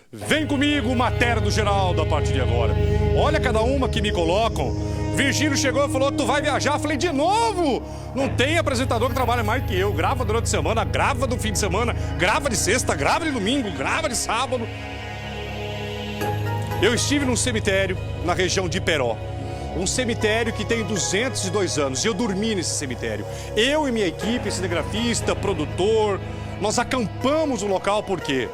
Vem comigo, matéria do Geraldo a partir de agora. Olha cada uma que me colocam. Virgílio chegou e falou: tu vai viajar? Eu falei: de novo? Não tem apresentador que trabalha mais que eu. Grava durante a semana, grava no fim de semana, grava de sexta, grava de domingo, grava de sábado. Eu estive num cemitério na região de Iperó. Um cemitério que tem 202 anos. E eu dormi nesse cemitério. Eu e minha equipe, cinegrafista, produtor, nós acampamos no local porque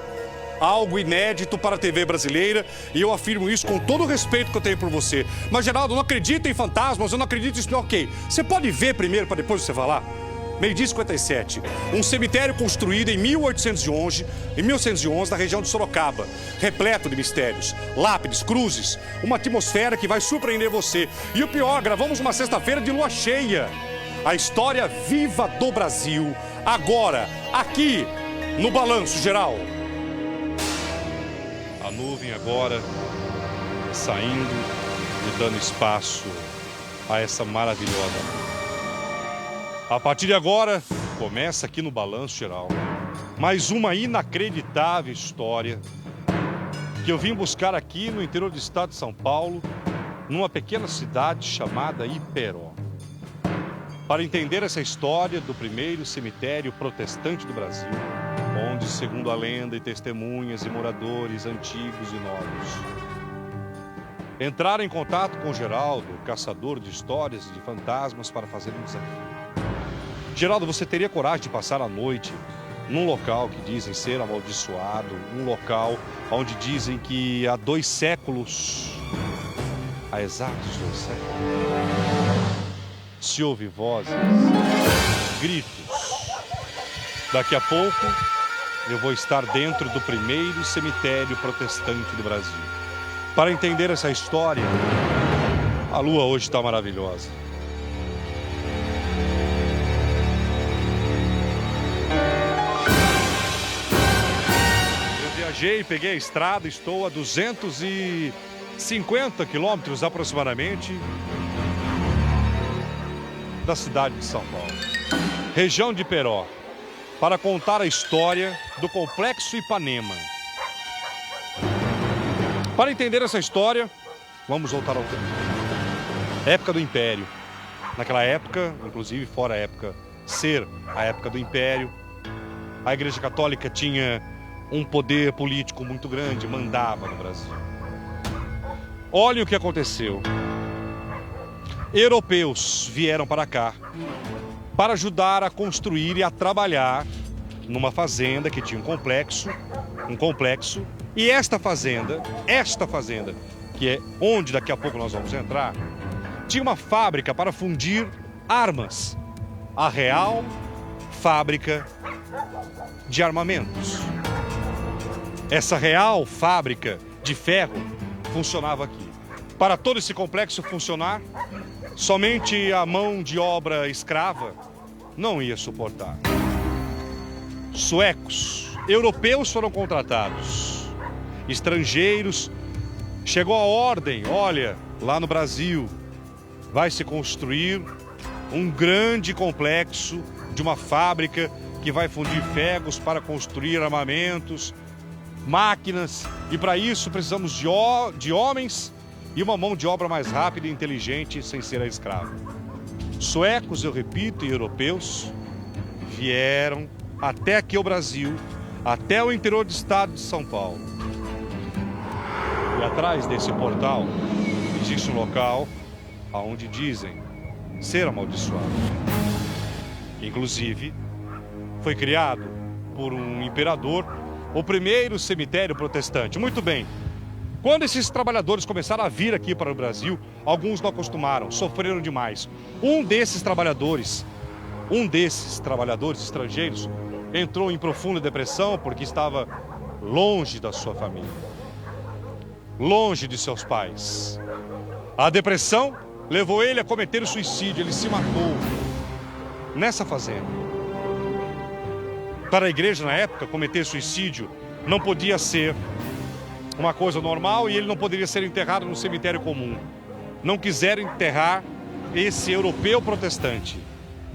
algo inédito para a TV brasileira, e eu afirmo isso com todo o respeito que eu tenho por você. Mas, Geraldo, eu não acredito em fantasmas, eu não acredito nisso. Ok, você pode ver primeiro para depois você falar? Meio-dia 57, um cemitério construído em 1811, na região de Sorocaba, repleto de mistérios, lápides, cruzes, uma atmosfera que vai surpreender você. E o pior, gravamos uma sexta-feira de lua cheia. A história viva do Brasil, agora, aqui, no Balanço Geral. A nuvem agora saindo e dando espaço a essa maravilhosa. A partir de agora, começa aqui no Balanço Geral mais uma inacreditável história que eu vim buscar aqui no interior do estado de São Paulo, numa pequena cidade chamada Iperó. Para entender essa história do primeiro cemitério protestante do Brasil, onde, segundo a lenda e testemunhas e moradores antigos e novos, entraram em contato com Geraldo, caçador de histórias e de fantasmas, para fazer um desafio. Geraldo, você teria coragem de passar a noite num local que dizem ser amaldiçoado, um local onde dizem que há 2 séculos, há exatos 2 séculos, se ouve vozes, gritos. Daqui a pouco eu vou estar dentro do primeiro cemitério protestante do Brasil. Para entender essa história, a lua hoje está maravilhosa. Eu viajei, peguei a estrada, estou a 250 quilômetros aproximadamente da cidade de São Paulo, região de Iperó, para contar a história do Complexo Ipanema. Para entender essa história, vamos voltar ao tempo. Época do Império. Naquela época, inclusive fora a época ser a época do Império, a Igreja Católica tinha um poder político muito grande, mandava no Brasil. Olha o que aconteceu. Europeus vieram para cá para ajudar a construir e a trabalhar numa fazenda que tinha um complexo, e esta fazenda, que é onde daqui a pouco nós vamos entrar, tinha uma fábrica para fundir armas, a Real Fábrica de Armamentos. Essa Real Fábrica de Ferro funcionava aqui. Para todo esse complexo funcionar, somente a mão de obra escrava não ia suportar. Suecos, europeus foram contratados, estrangeiros. Chegou a ordem: olha, lá no Brasil vai se construir um grande complexo de uma fábrica que vai fundir ferros para construir armamentos, máquinas, e para isso precisamos de homens e uma mão de obra mais rápida e inteligente, sem ser a escrava. Suecos, eu repito, e europeus vieram até aqui ao Brasil, até o interior do estado de São Paulo. E atrás desse portal existe um local onde dizem ser amaldiçoado. Inclusive, foi criado por um imperador o primeiro cemitério protestante. Muito bem. Quando esses trabalhadores começaram a vir aqui para o Brasil, alguns não acostumaram, sofreram demais. Um desses trabalhadores estrangeiros, entrou em profunda depressão porque estava longe da sua família, longe de seus pais. A depressão levou ele a cometer o suicídio, ele se matou nessa fazenda. Para a igreja, na época, cometer suicídio não podia ser uma coisa normal e ele não poderia ser enterrado no cemitério comum. Não quiseram enterrar esse europeu protestante.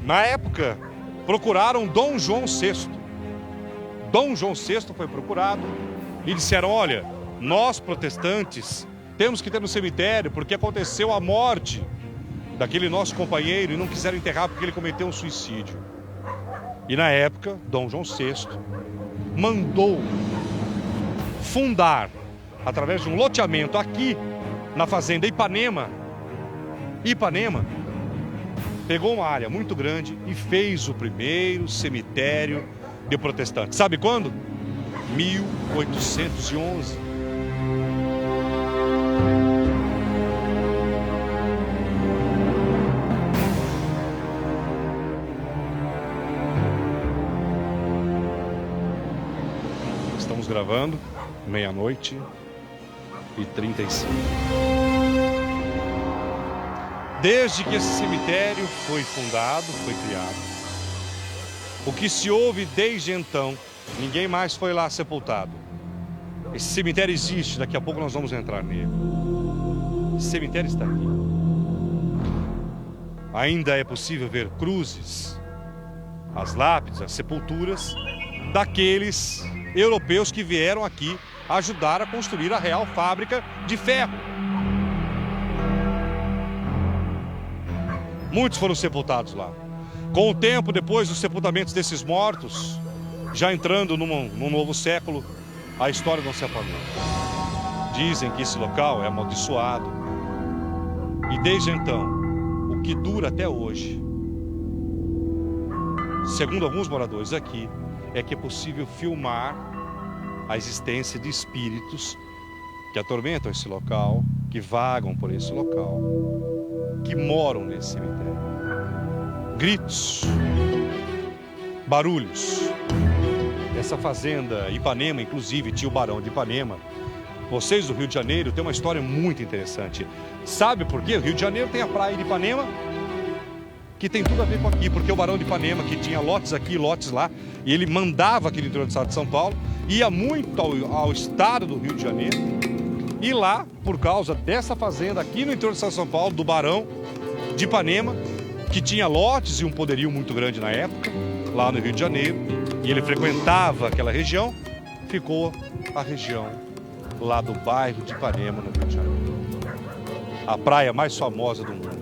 Na época, procuraram Dom João VI. Dom João VI foi procurado e disseram: olha, nós protestantes temos que ter no cemitério porque aconteceu a morte daquele nosso companheiro e não quiseram enterrar porque ele cometeu um suicídio. E na época, Dom João VI mandou fundar, através de um loteamento aqui na fazenda Ipanema, pegou uma área muito grande e fez o primeiro cemitério de protestantes. Sabe quando? 1811. Estamos gravando, 00:35. Desde que esse cemitério foi fundado, foi criado, o que se ouve desde então, ninguém mais foi lá sepultado. Esse cemitério existe, daqui a pouco nós vamos entrar nele. Esse cemitério está aqui. Ainda é possível ver cruzes, as lápides, as sepulturas daqueles europeus que vieram aqui ajudar a construir a Real Fábrica de Ferro. Muitos foram sepultados lá. Com o tempo, depois dos sepultamentos desses mortos, já entrando num novo século, a história não se apagou. Dizem que esse local é amaldiçoado. E desde então, o que dura até hoje, segundo alguns moradores aqui, é que é possível filmar a existência de espíritos que atormentam esse local, que vagam por esse local, que moram nesse cemitério. Gritos, barulhos. Essa fazenda Ipanema, inclusive, tio Barão de Ipanema, vocês do Rio de Janeiro têm uma história muito interessante. Sabe por quê? O Rio de Janeiro tem a praia de Ipanema, que tem tudo a ver com aqui, porque o Barão de Ipanema, que tinha lotes aqui e lotes lá, e ele mandava aqui no interior do estado de São Paulo, ia muito ao estado do Rio de Janeiro, e lá, por causa dessa fazenda aqui no interior do estado de São Paulo, do Barão de Ipanema, que tinha lotes e um poderio muito grande na época, lá no Rio de Janeiro, e ele frequentava aquela região, ficou a região lá do bairro de Ipanema, no Rio de Janeiro. A praia mais famosa do mundo.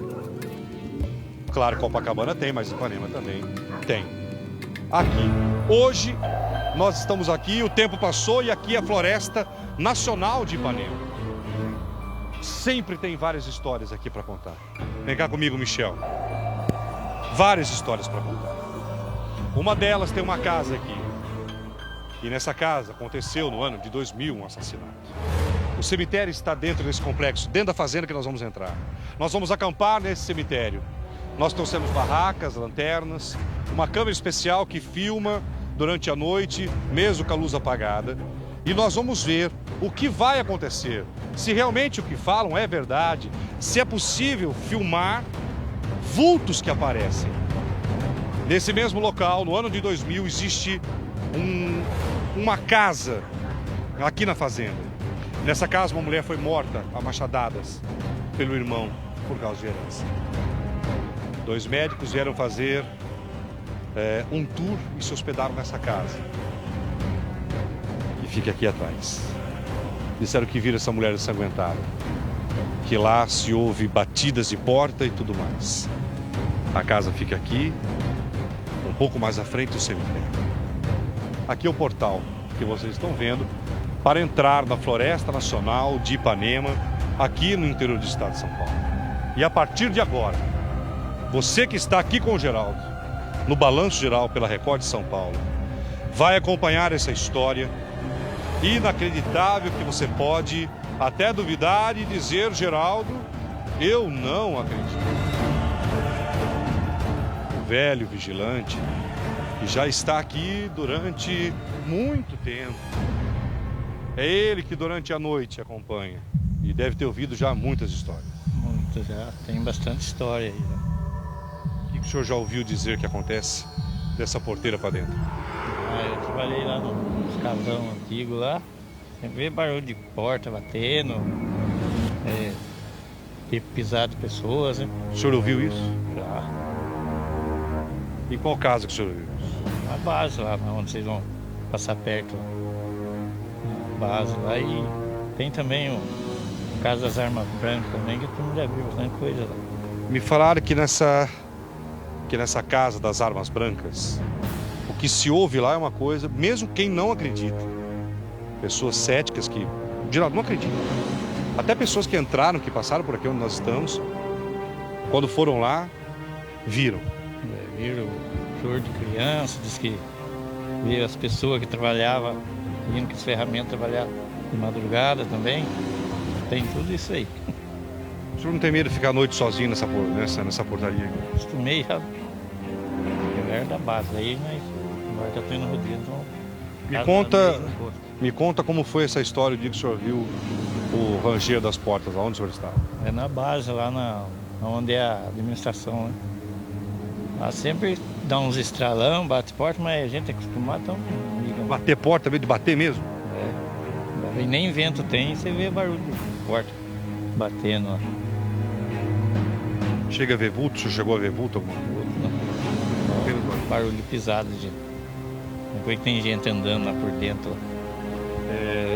Claro, Copacabana tem, mas Ipanema também tem. Aqui. Hoje, nós estamos aqui, o tempo passou e aqui é a Floresta Nacional de Ipanema. Sempre tem várias histórias aqui para contar. Vem cá comigo, Michel. Várias histórias para contar. Uma delas tem uma casa aqui. E nessa casa aconteceu no ano de 2000 um assassinato. O cemitério está dentro desse complexo, dentro da fazenda que nós vamos entrar. Nós vamos acampar nesse cemitério. Nós trouxemos barracas, lanternas, uma câmera especial que filma durante a noite, mesmo com a luz apagada. E nós vamos ver o que vai acontecer, se realmente o que falam é verdade, se é possível filmar vultos que aparecem. Nesse mesmo local, no ano de 2000, existe uma casa aqui na fazenda. Nessa casa, uma mulher foi morta a machadadas pelo irmão por causa de herança. 2 médicos vieram fazer um tour e se hospedaram nessa casa. E fica aqui atrás. Disseram que viram essa mulher ensanguentada. Que lá se ouve batidas de porta e tudo mais. A casa fica aqui, um pouco mais à frente do cemitério. Aqui é o portal que vocês estão vendo para entrar na Floresta Nacional de Ipanema, aqui no interior do estado de São Paulo. E a partir de agora, você que está aqui com o Geraldo, no Balanço Geral pela Record de São Paulo, vai acompanhar essa história inacreditável que você pode até duvidar e dizer: Geraldo, eu não acredito. O velho vigilante, que já está aqui durante muito tempo, é ele que durante a noite acompanha e deve ter ouvido já muitas histórias. Muitas, já tem bastante história aí. Né? O que o senhor já ouviu dizer que acontece dessa porteira para dentro? Eu trabalhei lá nos casão antigos lá, sempre vê barulho de porta batendo, ter pisado de pessoas, né? O senhor ouviu isso? Já. Em qual casa que o senhor ouviu isso? Na base lá, onde vocês vão passar perto. base lá. E tem também o Casa das Armas Brancas também, que todo mundo já viu bastante coisa lá. Me falaram que nessa Casa das Armas Brancas, o que se ouve lá é uma coisa, mesmo quem não acredita. Pessoas céticas que, geral, não acreditam. Até pessoas que entraram, que passaram por aqui onde nós estamos, quando foram lá, viram. Viram choro de criança, diz que viram as pessoas que trabalhavam, indo com as ferramentas trabalhar de madrugada também. Tem tudo isso aí. O senhor não tem medo de ficar à noite sozinho nessa portaria? Acostumei já. Eu era da base, aí mas agora já estou indo no rodízio, então. Me conta como foi essa história, o dia que o senhor viu o ranger das portas, aonde o senhor estava? É na base, lá onde é a administração, né? Lá sempre dá uns estralão, bate porta, mas a gente é acostumado, então não liga. Bater porta, meio de bater mesmo? É. E nem vento tem, você vê barulho de porta batendo lá. Chega a ver vulto? O senhor chegou a ver vulto alguma coisa? Não. Barulho pisado de. Depois que tem gente andando lá por dentro. Lá.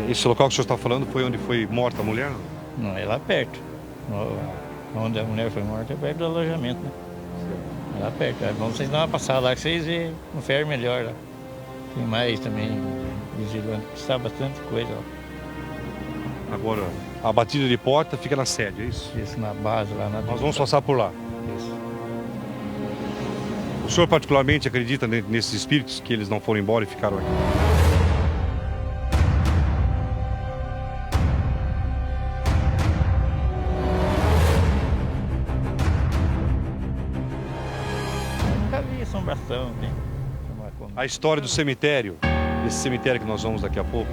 Esse local que o senhor está falando foi onde foi morta a mulher? Não, é lá perto. Onde a mulher foi morta é perto do alojamento, né? É lá perto. É bom vocês dar uma passada lá que vocês veem um ferro melhor lá. Tem mais também vigilante, precisa bastante coisa lá. Agora, a batida de porta fica na sede, é isso? Isso, na base lá na. Nós vamos passar por lá. Isso. O senhor particularmente acredita nesses espíritos, que eles não foram embora e ficaram aqui? Nunca vi assombração, né? A história do cemitério, esse cemitério que nós vamos daqui a pouco,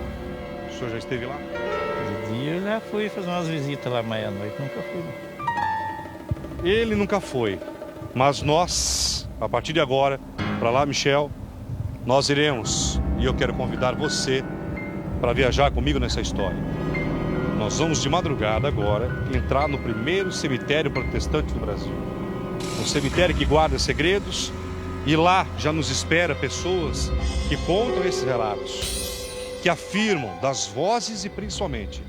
o senhor já esteve lá? De dia eu já fui fazer umas visitas lá meia-noite, nunca fui. Ele nunca foi, mas nós, a partir de agora, para lá, Michel, nós iremos, e eu quero convidar você para viajar comigo nessa história. Nós vamos de madrugada agora entrar no primeiro cemitério protestante do Brasil. Um cemitério que guarda segredos, e lá já nos espera pessoas que contam esses relatos, que afirmam das vozes e principalmente,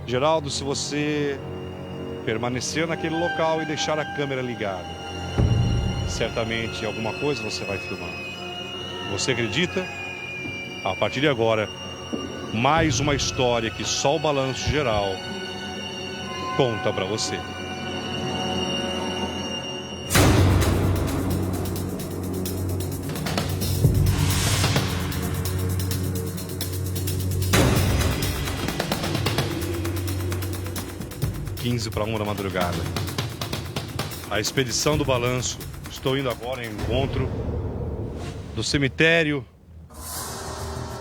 Geraldo, se você permanecer naquele local e deixar a câmera ligada, certamente alguma coisa você vai filmar. Você acredita? A partir de agora, mais uma história que só o Balanço Geral conta para você. Para 1 da madrugada. A expedição do Balanço. Estou indo agora em encontro do cemitério,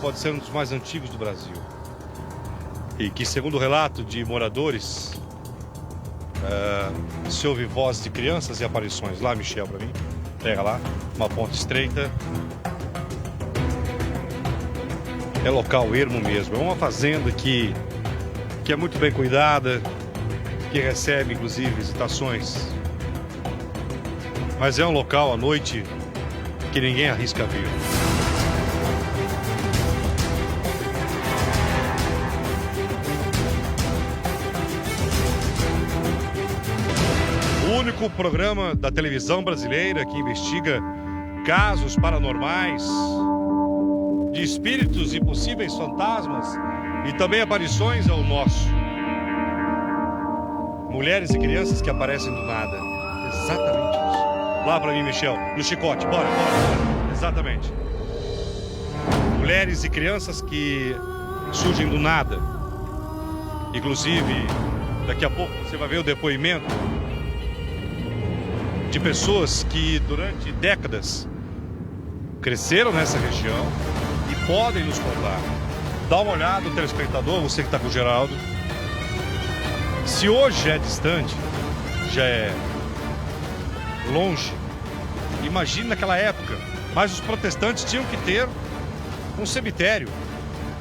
pode ser um dos mais antigos do Brasil. E que, segundo o relato de moradores, se ouve vozes de crianças e aparições. Lá, Michel, para mim. Pega lá, uma ponte estreita. É local ermo mesmo. É uma fazenda que é muito bem cuidada, que recebe inclusive visitações, mas é um local à noite que ninguém arrisca vir. O único programa da televisão brasileira que investiga casos paranormais, de espíritos e possíveis fantasmas e também aparições é o nosso. Mulheres e crianças que aparecem do nada. Exatamente isso. Lá pra mim, Michel, no chicote. Bora. Exatamente. Mulheres e crianças que surgem do nada. Inclusive, daqui a pouco você vai ver o depoimento de pessoas que durante décadas cresceram nessa região e podem nos contar. Dá uma olhada, telespectador, você que está com o Geraldo. Se hoje já é distante, já é longe, imagine naquela época. Mas os protestantes tinham que ter um cemitério,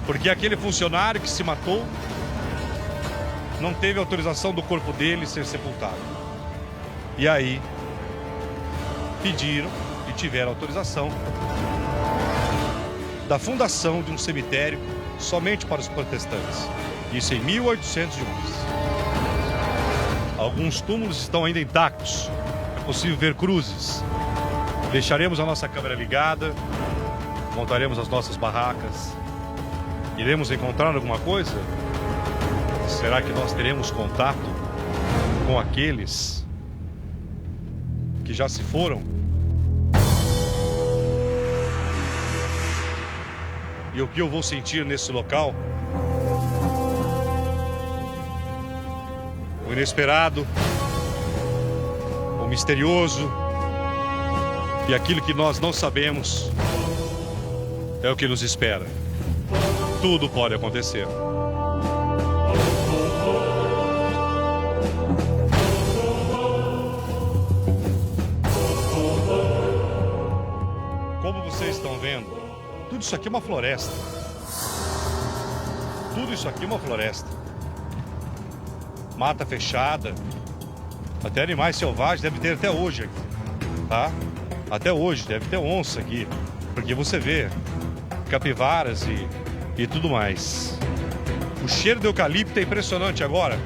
porque aquele funcionário que se matou não teve autorização do corpo dele ser sepultado. E aí pediram e tiveram autorização da fundação de um cemitério somente para os protestantes. Isso em 1811. Alguns túmulos estão ainda intactos. É possível ver cruzes. Deixaremos a nossa câmera ligada, montaremos as nossas barracas. Iremos encontrar alguma coisa? Será que nós teremos contato com aqueles que já se foram? E o que eu vou sentir nesse local? O inesperado, o misterioso e aquilo que nós não sabemos é o que nos espera. Tudo pode acontecer. Como vocês estão vendo, tudo isso aqui é uma floresta. Tudo isso aqui é uma floresta. Mata fechada. Até animais selvagens deve ter até hoje aqui, tá? Até hoje deve ter onça aqui, porque você vê capivaras e tudo mais. O cheiro de eucalipto é impressionante agora.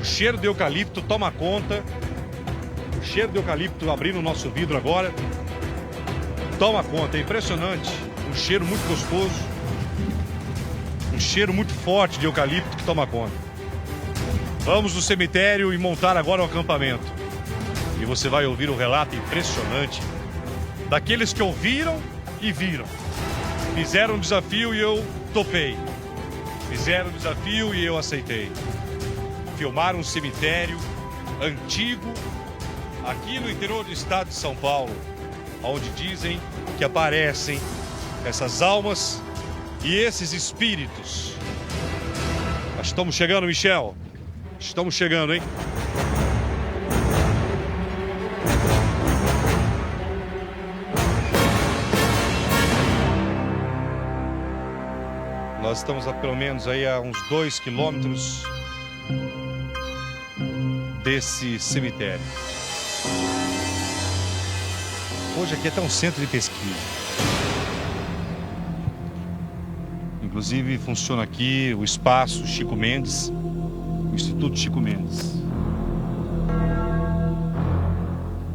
O cheiro de eucalipto toma conta. O cheiro de eucalipto abrindo o nosso vidro agora toma conta, é impressionante. Um cheiro muito gostoso. Um cheiro muito forte de eucalipto que toma conta. Vamos no cemitério e montar agora o acampamento. E você vai ouvir um relato impressionante daqueles que ouviram e viram. Fizeram um desafio e eu topei. Fizeram um desafio e eu aceitei. Filmaram um cemitério antigo aqui no interior do estado de São Paulo, onde dizem que aparecem essas almas e esses espíritos. Nós estamos chegando, Michel. Estamos chegando, hein? Nós estamos a pelo menos aí a uns 2 quilômetros desse cemitério. Hoje aqui é até um centro de pesquisa. Inclusive funciona aqui o espaço Chico Mendes, o Instituto Chico Mendes.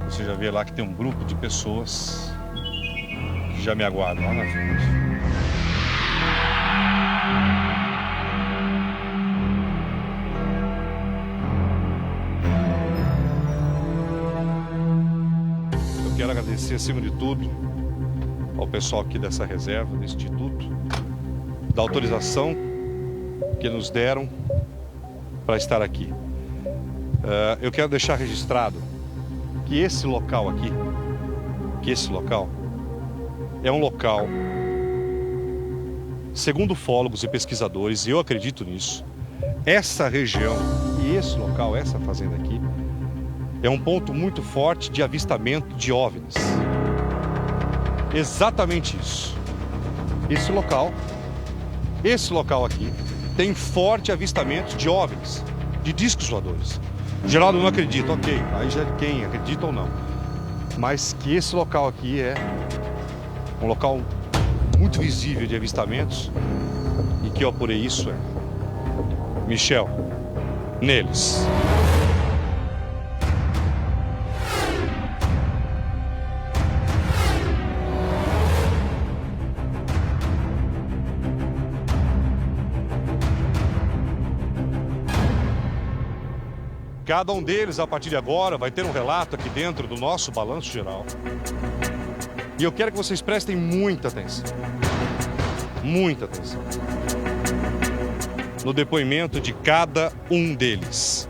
Você já vê lá que tem um grupo de pessoas que já me aguardam lá na frente. Quero agradecer, acima de tudo, ao pessoal aqui dessa reserva, do Instituto, da autorização que nos deram para estar aqui. Eu quero deixar registrado que esse local aqui, é um local, segundo ufólogos e pesquisadores, e eu acredito nisso, essa região e esse local, essa fazenda aqui, é um ponto muito forte de avistamento de OVNIs. Exatamente isso. Esse local aqui tem forte avistamento de OVNIs, de discos voadores. O Geraldo não acredita, ok, aí já é quem acredita ou não. Mas que esse local aqui é um local muito visível de avistamentos e que eu apurei isso Michel, neles. Cada um deles, a partir de agora, vai ter um relato aqui dentro do nosso balanço geral. E eu quero que vocês prestem muita atenção. Muita atenção. No depoimento de cada um deles.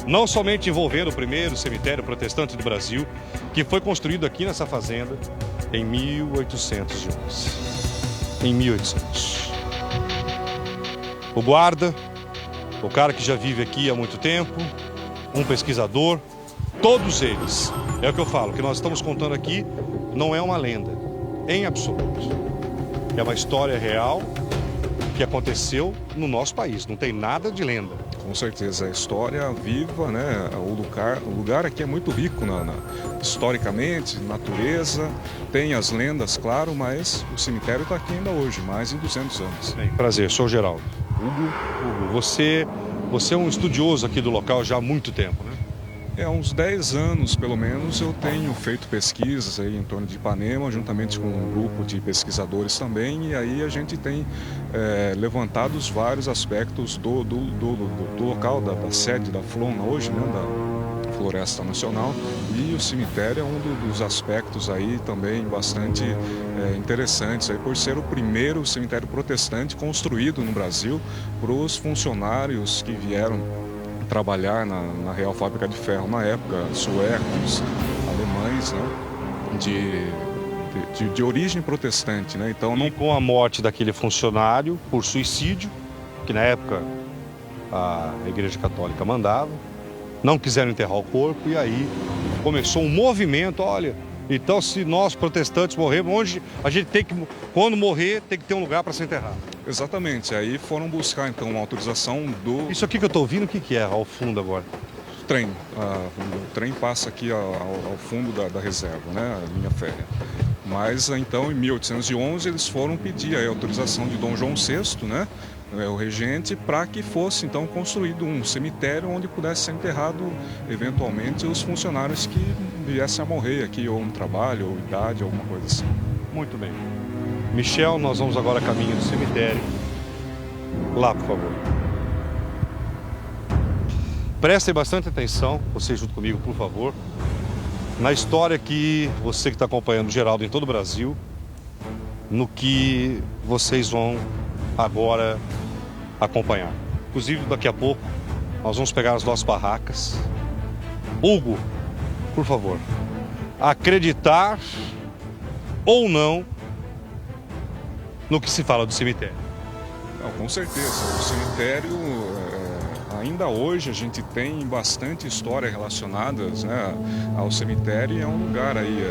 Não somente envolvendo o primeiro cemitério protestante do Brasil, que foi construído aqui nessa fazenda em 1811. Em 1800. O guarda, o cara que já vive aqui há muito tempo, um pesquisador, todos eles, é o que eu falo, que nós estamos contando aqui não é uma lenda, em absoluto. É uma história real que aconteceu no nosso país, não tem nada de lenda. Com certeza, a história viva, né? O lugar aqui é muito rico historicamente, natureza, tem as lendas, claro, mas o cemitério está aqui ainda hoje, mais de 200 anos. Bem, prazer, sou o Geraldo. Hugo, você é um estudioso aqui do local já há muito tempo, né? Há uns 10 anos, pelo menos, eu tenho feito pesquisas aí em torno de Ipanema, juntamente com um grupo de pesquisadores também, e aí a gente tem levantado os vários aspectos do local, da sede da FLON hoje, né, da Floresta Nacional, e o cemitério é um dos aspectos aí também bastante interessantes, aí, por ser o primeiro cemitério protestante construído no Brasil para os funcionários que vieram trabalhar na Real Fábrica de Ferro na época, suecos, alemães, né, de origem protestante, né? Então, E com a morte daquele funcionário por suicídio, que na época a Igreja Católica mandava, não quiseram enterrar o corpo e aí começou um movimento, olha, então se nós protestantes morrermos, onde a gente tem que, quando morrer, tem que ter um lugar para se enterrar. Exatamente, aí foram buscar então uma autorização do Isso aqui que eu estou ouvindo, o que é ao fundo agora? trem. O trem passa aqui ao fundo da reserva, né, a linha férrea. Mas então em 1811 eles foram pedir a autorização de Dom João VI, né, o regente, para que fosse então construído um cemitério onde pudesse ser enterrado eventualmente os funcionários que viessem a morrer aqui, ou no trabalho, ou idade, alguma coisa assim. Muito bem. Michel, nós vamos agora a caminho do cemitério. Lá, por favor. Prestem bastante atenção, você junto comigo, por favor, na história que você que está acompanhando o Geraldo em todo o Brasil, no que vocês vão agora acompanhar. Inclusive, daqui a pouco, nós vamos pegar as nossas barracas. Hugo, por favor, acreditar ou não no que se fala do cemitério? Não, com certeza. O cemitério, ainda hoje, a gente tem bastante história relacionadas, né, ao cemitério, e é um lugar aí,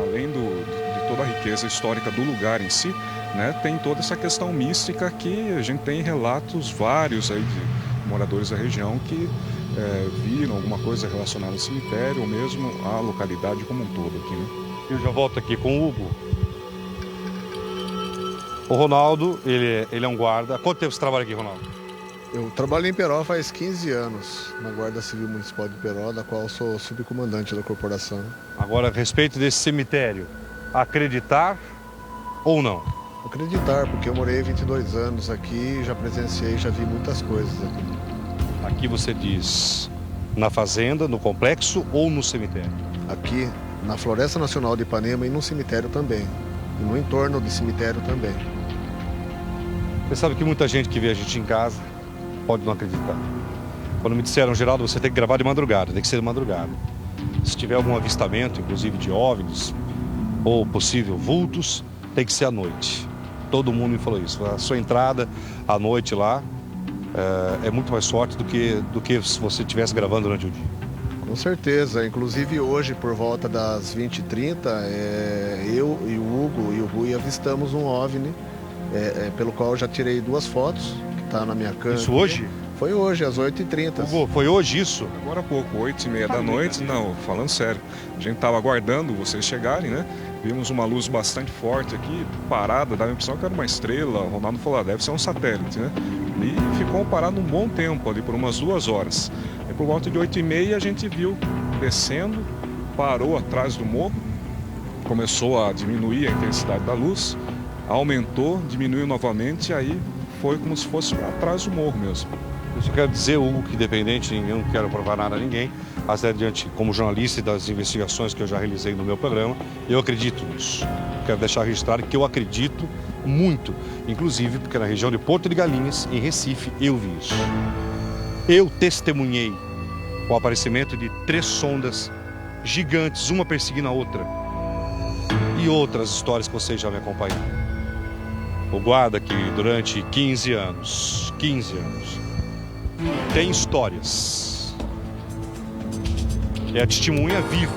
além de toda a riqueza histórica do lugar em si, né, tem toda essa questão mística que a gente tem relatos vários aí de moradores da região que viram alguma coisa relacionada ao cemitério ou mesmo à localidade como um todo aqui, né? Eu já volto aqui com o Hugo. O Ronaldo, ele é um guarda. Há quanto tempo você trabalha aqui, Ronaldo? Eu trabalho em Peró faz 15 anos, na Guarda Civil Municipal de Peró, da qual sou subcomandante da corporação. Agora, a respeito desse cemitério, acreditar ou não? Acreditar, porque eu morei 22 anos aqui, já presenciei, já vi muitas coisas aqui. Aqui você diz na fazenda, no complexo ou no cemitério? Aqui, na Floresta Nacional de Ipanema e no cemitério também. E no entorno do cemitério também. Você sabe que muita gente que vê a gente em casa pode não acreditar. Quando me disseram, Geraldo, você tem que gravar de madrugada, tem que ser de madrugada. Se tiver algum avistamento, inclusive de OVNIs ou possível vultos, tem que ser à noite. Todo mundo me falou isso. A sua entrada à noite lá é muito mais forte do que se você estivesse gravando durante o dia. Com certeza, inclusive hoje por volta das 20h30, eu e o Hugo e o Rui avistamos um OVNI, pelo qual eu já tirei 2 fotos, que está na minha câmera. Isso hoje? Foi hoje, às 8h30. Hugo, foi hoje isso? Agora há pouco, 8h30 da noite, não, falando sério. A gente estava aguardando vocês chegarem, né? Vimos uma luz bastante forte aqui, parada, dava a impressão que era uma estrela. O Ronaldo falou, deve ser um satélite, né? E ficou parado um bom tempo ali, por umas 2 horas. E por volta de 8h30 a gente viu descendo, parou atrás do morro, começou a diminuir a intensidade da luz, aumentou, diminuiu novamente, e aí foi como se fosse atrás do morro mesmo. Eu só quero dizer, Hugo, que independente, eu não quero provar nada a ninguém, mas adiante, como jornalista e das investigações que eu já realizei no meu programa, eu acredito nisso. Quero deixar registrado que eu acredito muito, inclusive porque na região de Porto de Galinhas, em Recife, eu vi isso. Eu testemunhei o aparecimento de 3 sondas gigantes, uma perseguindo a outra, e outras histórias que vocês já me acompanharam. O guarda que durante 15 anos, tem histórias. É a testemunha viva.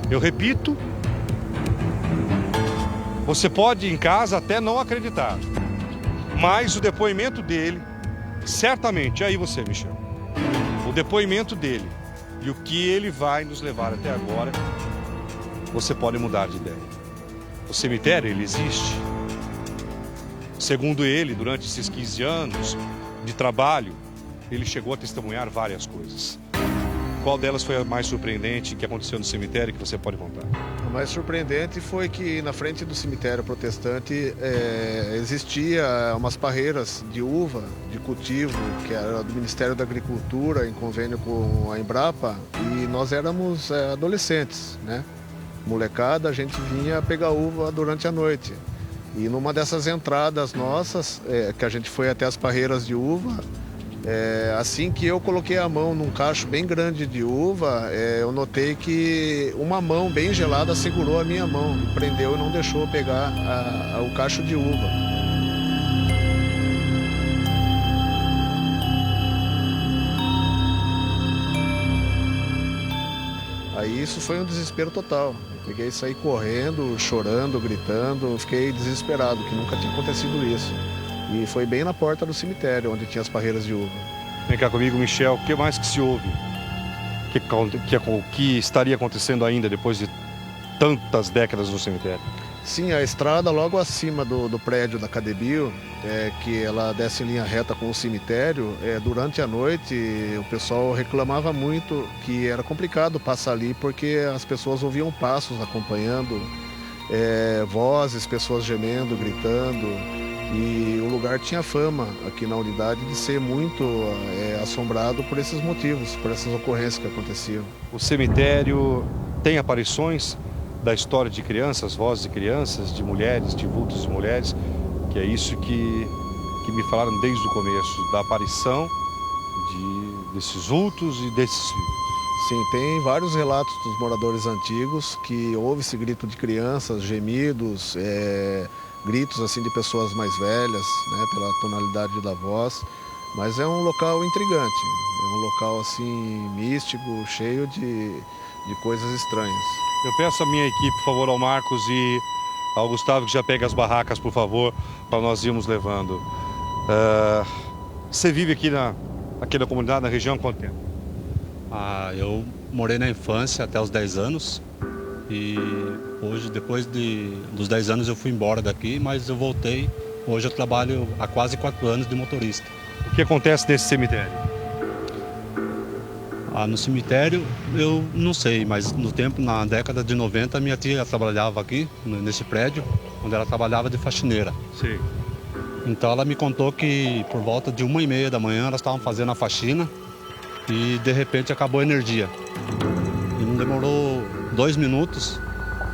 Eu repito, você pode em casa até não acreditar, Mas o depoimento dele, certamente, aí você, Michel, o depoimento dele e o que ele vai nos levar até agora, você pode mudar de ideia. O cemitério, ele existe. Segundo ele, durante esses 15 anos de trabalho, ele chegou a testemunhar várias coisas. Qual delas foi a mais surpreendente que aconteceu no cemitério que você pode contar? O mais surpreendente foi que na frente do cemitério protestante existia umas parreiras de uva, de cultivo, que era do Ministério da Agricultura, em convênio com a Embrapa, e nós éramos adolescentes, né? Molecada, a gente vinha pegar uva durante a noite. E numa dessas entradas nossas, que a gente foi até as parreiras de uva, assim que eu coloquei a mão num cacho bem grande de uva, eu notei que uma mão bem gelada segurou a minha mão, prendeu e não deixou eu pegar o cacho de uva. Aí isso foi um desespero total. Eu peguei e saí correndo, chorando, gritando, fiquei desesperado, que nunca tinha acontecido isso. E foi bem na porta do cemitério, onde tinha as parreiras de uva. Vem cá comigo, Michel, o que mais que se ouve? O que estaria acontecendo ainda depois de tantas décadas no cemitério? Sim, a estrada logo acima do prédio da Cadebio, que ela desce em linha reta com o cemitério, durante a noite o pessoal reclamava muito que era complicado passar ali porque as pessoas ouviam passos acompanhando, vozes, pessoas gemendo, gritando. E o lugar tinha fama aqui na unidade de ser muito assombrado por esses motivos, por essas ocorrências que aconteciam. O cemitério tem aparições da história de crianças, vozes de crianças, de mulheres, de vultos de mulheres, que é isso que me falaram desde o começo, da aparição desses vultos e desses filhos. Sim, tem vários relatos dos moradores antigos que houve esse grito de crianças, gemidos, gritos assim de pessoas mais velhas, né, pela tonalidade da voz, mas é um local intrigante, é um local assim místico, cheio de coisas estranhas. Eu peço à minha equipe, por favor, ao Marcos e ao Gustavo, que já pegue as barracas, por favor, para nós irmos levando. Você vive aqui na comunidade, na região, há quanto tempo? Eu morei na infância até os 10 anos e hoje, depois dos 10 anos, eu fui embora daqui, mas eu voltei. Hoje eu trabalho há quase 4 anos de motorista. O que acontece nesse cemitério? No cemitério, eu não sei, mas na década de 90, minha tia trabalhava aqui, nesse prédio, onde ela trabalhava de faxineira. Sim. Então ela me contou que por volta de 1h30 da manhã elas estavam fazendo a faxina e de repente acabou a energia. E não demorou 2 minutos,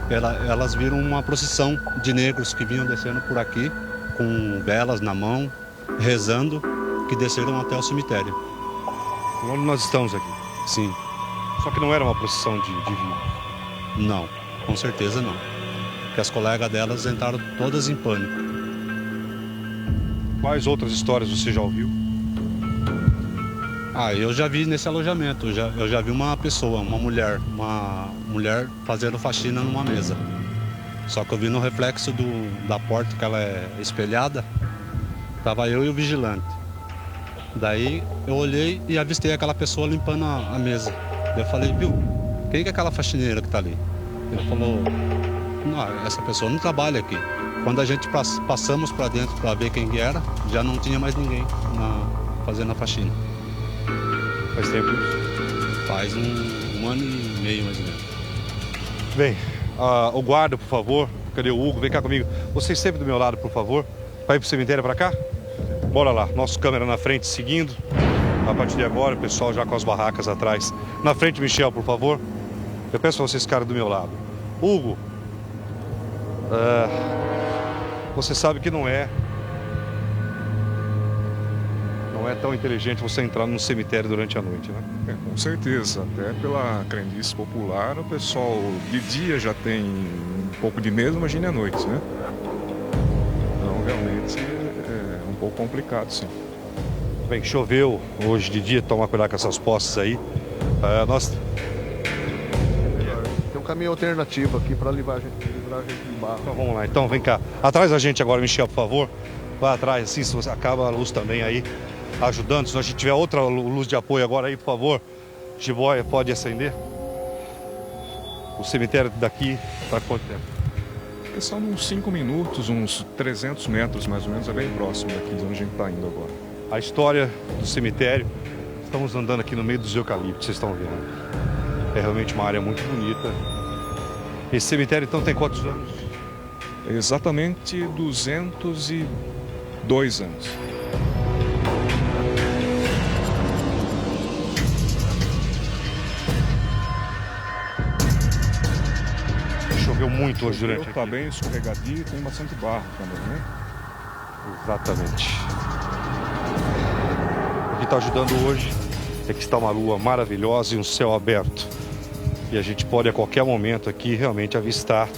elas viram uma procissão de negros que vinham descendo por aqui, com velas na mão, rezando, que desceram até o cemitério. Onde nós estamos aqui? Sim. Só que não era uma procissão de vivos? Não, com certeza não. Porque as colegas delas entraram todas em pânico. Quais outras histórias você já ouviu? Eu já vi nesse alojamento, eu já vi uma mulher fazendo faxina numa mesa. Só que eu vi no reflexo da porta que ela é espelhada, estava eu e o vigilante. Daí eu olhei e avistei aquela pessoa limpando a mesa. Eu falei, viu, quem que é aquela faxineira que está ali? Ele falou, não, essa pessoa não trabalha aqui. Quando a gente passamos para dentro para ver quem era, já não tinha mais ninguém fazendo a faxina. Faz tempo isso? Faz um ano e meio, mais ou menos. Bem, o guarda, por favor. Cadê o Hugo? Vem cá comigo. Vocês sempre do meu lado, por favor. Vai pro cemitério para cá? Bora lá. Nosso câmera na frente, seguindo. A partir de agora, o pessoal já com as barracas atrás. Na frente, Michel, por favor. Eu peço pra vocês ficarem do meu lado. Hugo, você sabe que não é tão inteligente você entrar num cemitério durante a noite, né? Com certeza, até pela crendice popular, o pessoal de dia já tem um pouco de medo, imagine à noite, né? Então, realmente, é um pouco complicado, sim. Bem, choveu hoje de dia, toma cuidado com essas postes aí. Tem um caminho alternativo aqui para livrar a gente de barro. Então vamos lá, então vem cá. Atrás da gente agora, Michel, por favor. Vai atrás, assim, se você acaba a luz também aí, ajudando. Se a gente tiver outra luz de apoio agora aí, por favor, Jiboia, pode acender? O cemitério daqui está quanto tempo? São uns 5 minutos, uns 300 metros mais ou menos, é bem próximo daqui de onde a gente está indo agora. A história do cemitério, estamos andando aqui no meio dos eucaliptos, vocês estão vendo. É realmente uma área muito bonita. Esse cemitério então tem quantos anos? Exatamente 202 anos. Choveu muito hoje durante aqui. Está bem escorregadio e tem bastante barro também, né? Exatamente. O que está ajudando hoje é que está uma lua maravilhosa e um céu aberto. E a gente pode a qualquer momento aqui realmente avistar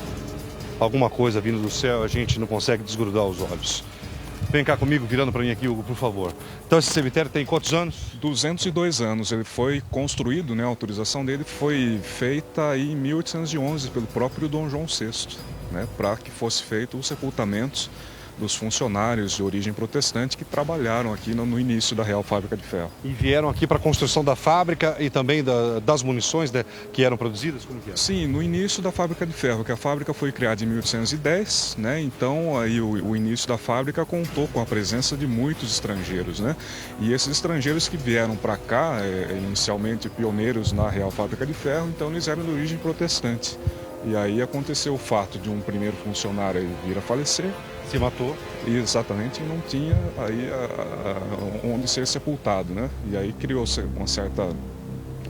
alguma coisa vindo do céu, a gente não consegue desgrudar os olhos. Vem cá comigo, virando para mim aqui, Hugo, por favor. Então esse cemitério tem quantos anos? 202 anos. Ele foi construído, né, a autorização dele foi feita aí em 1811 pelo próprio Dom João VI, né, para que fosse feito os sepultamentos dos funcionários de origem protestante que trabalharam aqui no início da Real Fábrica de Ferro. E vieram aqui para a construção da fábrica e também das munições, né, que eram produzidas? Como que era? Sim, no início da Fábrica de Ferro, que a fábrica foi criada em 1810, né? Então aí o início da fábrica contou com a presença de muitos estrangeiros, né? E esses estrangeiros que vieram para cá, inicialmente pioneiros na Real Fábrica de Ferro, então eles eram de origem protestante. E aí aconteceu o fato de um primeiro funcionário vir a falecer. Se matou. E exatamente, não tinha aí onde ser sepultado, né? E aí criou-se uma certa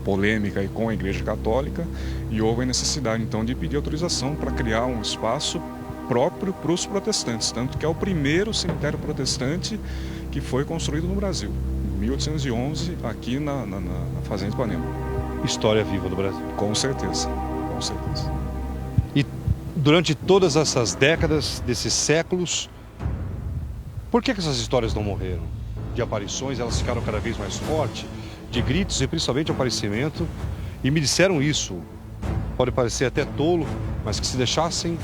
polêmica aí com a Igreja Católica e houve a necessidade então de pedir autorização para criar um espaço próprio para os protestantes, tanto que é o primeiro cemitério protestante que foi construído no Brasil, em 1811, aqui na Fazenda Ipanema. História viva do Brasil. Com certeza, com certeza. E durante todas essas décadas, desses séculos, por que essas histórias não morreram? De aparições, elas ficaram cada vez mais fortes, de gritos e principalmente aparecimento. E me disseram isso, pode parecer até tolo, mas que se deixassem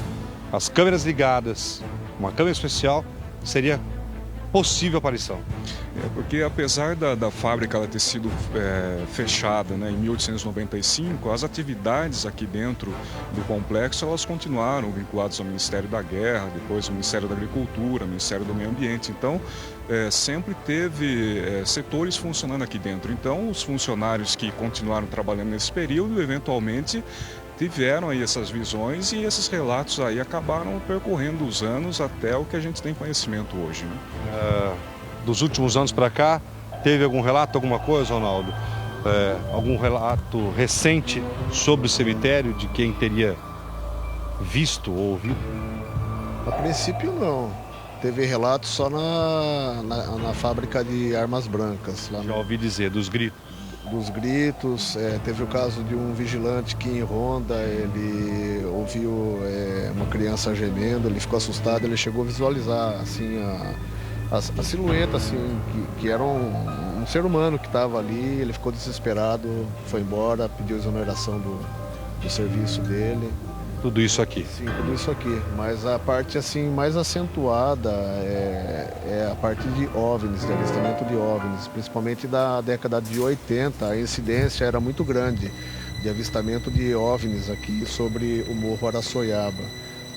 as câmeras ligadas, uma câmera especial, seria possível aparição. Porque apesar da fábrica ela ter sido fechada, né, em 1895, as atividades aqui dentro do complexo elas continuaram vinculadas ao Ministério da Guerra, depois ao Ministério da Agricultura, ao Ministério do Meio Ambiente. Então, sempre teve setores funcionando aqui dentro. Então, os funcionários que continuaram trabalhando nesse período, eventualmente, tiveram aí essas visões e esses relatos aí acabaram percorrendo os anos até o que a gente tem conhecimento hoje, né? Dos últimos anos para cá, teve algum relato, alguma coisa, Ronaldo? Algum relato recente sobre o cemitério de quem teria visto ou ouvido? A princípio não. Teve relato só na fábrica de armas brancas. Lá Já ouvi dizer, dos gritos. Dos gritos, teve o caso de um vigilante que em Ronda, ele ouviu uma criança gemendo, ele ficou assustado, ele chegou a visualizar assim, a silhueta assim, que era um ser humano que estava ali, ele ficou desesperado, foi embora, pediu exoneração do serviço dele. Tudo isso aqui? Sim, tudo isso aqui, mas a parte assim mais acentuada é a parte de OVNIs, de avistamento de OVNIs, principalmente da década de 80, a incidência era muito grande de avistamento de OVNIs aqui sobre o Morro Araçoiaba,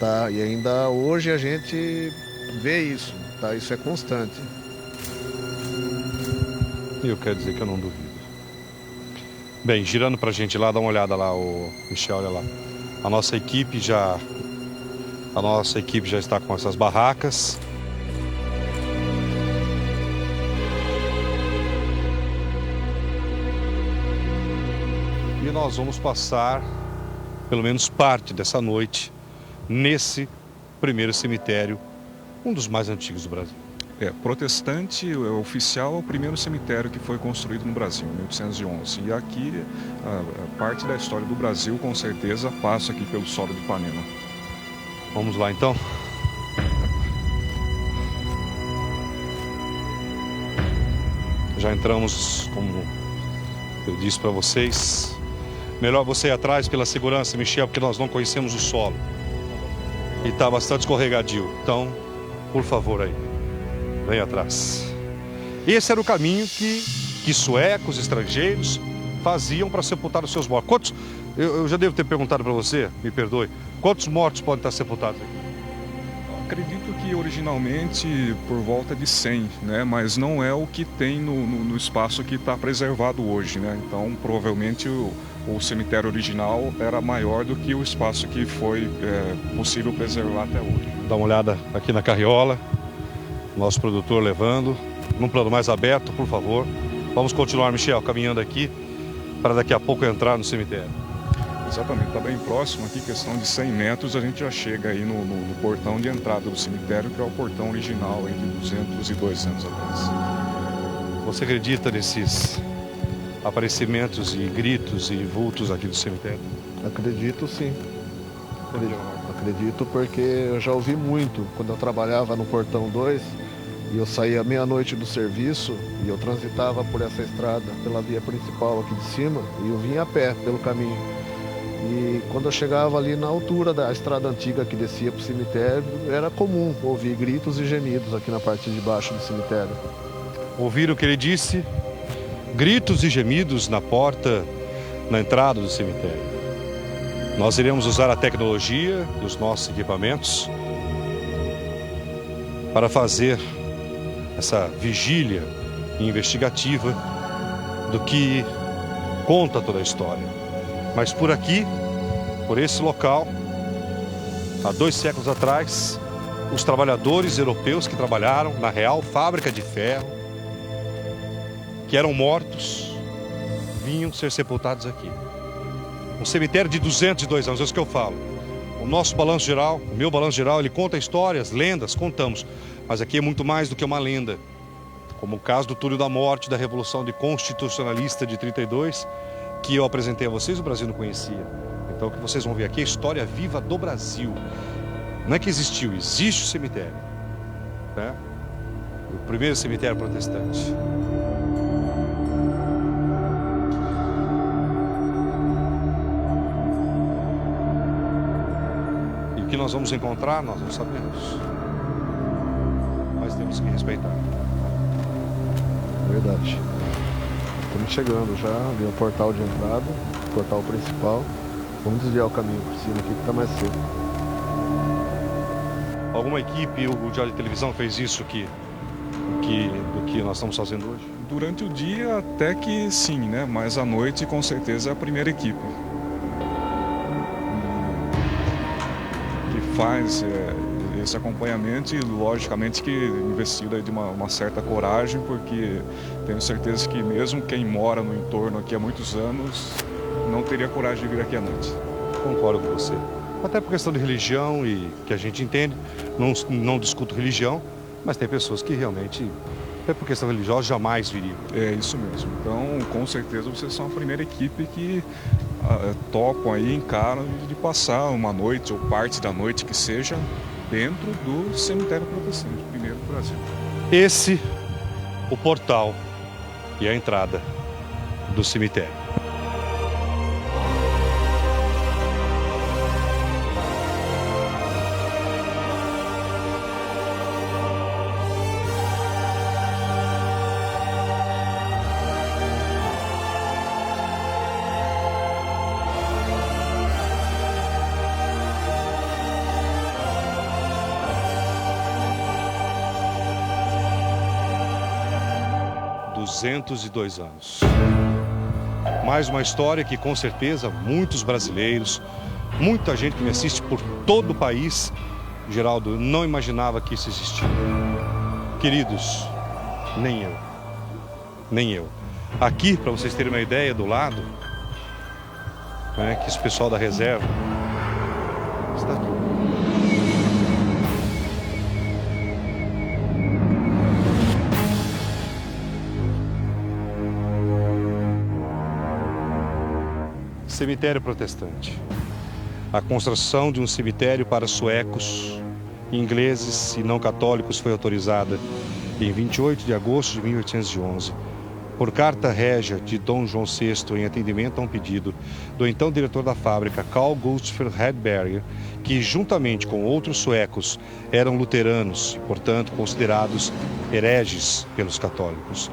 tá? E ainda hoje a gente vê isso, tá? Isso é constante. E eu quero dizer que eu não duvido. Bem, girando pra gente lá, dá uma olhada lá, o Michel, olha lá. A nossa equipe já está com essas barracas. E nós vamos passar pelo menos parte dessa noite nesse primeiro cemitério, um dos mais antigos do Brasil. Protestante oficial é o primeiro cemitério que foi construído no Brasil, em 1811. E aqui, a parte da história do Brasil, com certeza, passa aqui pelo solo de Ipanema. Vamos lá, então? Já entramos, como eu disse para vocês. Melhor você ir atrás pela segurança, Michel, porque nós não conhecemos o solo. E está bastante escorregadio. Então, por favor, aí. Vem atrás. Esse era o caminho que suecos, estrangeiros faziam para sepultar os seus mortos. Quantos, eu já devo ter perguntado para você, me perdoe, quantos mortos podem estar sepultados aqui? Acredito que originalmente por volta de 100, né? Mas não é o que tem no espaço que está preservado hoje, né? Então provavelmente o cemitério original era maior do que o espaço que foi possível preservar até hoje. Dá uma olhada aqui na carriola, nosso produtor levando, num plano mais aberto, por favor. Vamos continuar, Michel, caminhando aqui para daqui a pouco entrar no cemitério. Exatamente, está bem próximo aqui, questão de 100 metros, a gente já chega aí no portão de entrada do cemitério, que é o portão original aí de 202 anos atrás. Você acredita nesses aparecimentos e gritos e vultos aqui do cemitério? Acredito sim. Acredito porque eu já ouvi muito quando eu trabalhava no portão 2 e eu saía meia-noite do serviço e eu transitava por essa estrada, pela via principal aqui de cima, e eu vinha a pé pelo caminho. E quando eu chegava ali na altura da estrada antiga que descia para o cemitério, era comum ouvir gritos e gemidos aqui na parte de baixo do cemitério. Ouviram o que ele disse? Gritos e gemidos na porta, na entrada do cemitério. Nós iremos usar a tecnologia e os nossos equipamentos para fazer essa vigília investigativa do que conta toda a história. Mas por aqui, por esse local, há 2 séculos atrás, os trabalhadores europeus que trabalharam na Real Fábrica de Ferro, que eram mortos, vinham ser sepultados aqui. Um cemitério de 202 anos, é isso que eu falo. O nosso balanço geral, o meu balanço geral, ele conta histórias, lendas, contamos. Mas aqui é muito mais do que uma lenda. Como o caso do Túlio da Morte, da Revolução de Constitucionalista de 32, que eu apresentei a vocês, o Brasil não conhecia. Então o que vocês vão ver aqui é a história viva do Brasil. Não é que existiu, existe o cemitério, né? O primeiro cemitério protestante. E o que nós vamos encontrar, nós não sabemos. Mas temos que respeitar. Verdade. Estamos chegando já, ali o portal de entrada, o portal principal. Vamos desviar o caminho por cima aqui que está mais cedo. Alguma equipe, o Diário de Televisão fez isso do que nós estamos fazendo hoje? Durante o dia até que sim, né? Mas à noite com certeza é a primeira equipe que faz esse acompanhamento e logicamente que investida de uma certa coragem, porque tenho certeza que mesmo quem mora no entorno aqui há muitos anos não teria coragem de vir aqui à noite. Concordo com você. Até por questão de religião e que a gente entende, não discuto religião, mas tem pessoas que realmente, até por questão religiosa, jamais viriam. É isso mesmo. Então, com certeza, vocês são a primeira equipe que topam aí, encaram de passar uma noite ou parte da noite que seja dentro do cemitério protestante, primeiro do Brasil. Esse, o portal e a entrada do cemitério. ...202 anos. Mais uma história que, com certeza, muitos brasileiros, muita gente que me assiste por todo o país, Geraldo, não imaginava que isso existia. Queridos, nem eu. Aqui, para vocês terem uma ideia, do lado, né, que esse pessoal da reserva está aqui. Cemitério protestante. A construção de um cemitério para suecos, ingleses e não católicos foi autorizada em 28 de agosto de 1811 por carta régia de Dom João VI em atendimento a um pedido do então diretor da fábrica, Carl Gustaf Hedberg, que juntamente com outros suecos eram luteranos e, portanto, considerados hereges pelos católicos.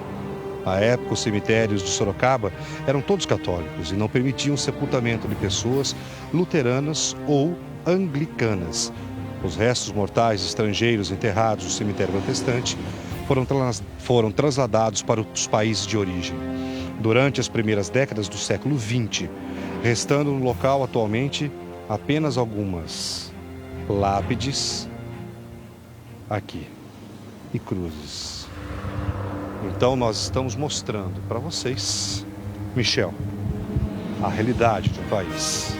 À época, os cemitérios de Sorocaba eram todos católicos e não permitiam o sepultamento de pessoas luteranas ou anglicanas. Os restos mortais estrangeiros enterrados no cemitério protestante foram trasladados para os países de origem durante as primeiras décadas do século XX, restando no local atualmente apenas algumas lápides aqui e cruzes. Então nós estamos mostrando para vocês, Michel, a realidade do país.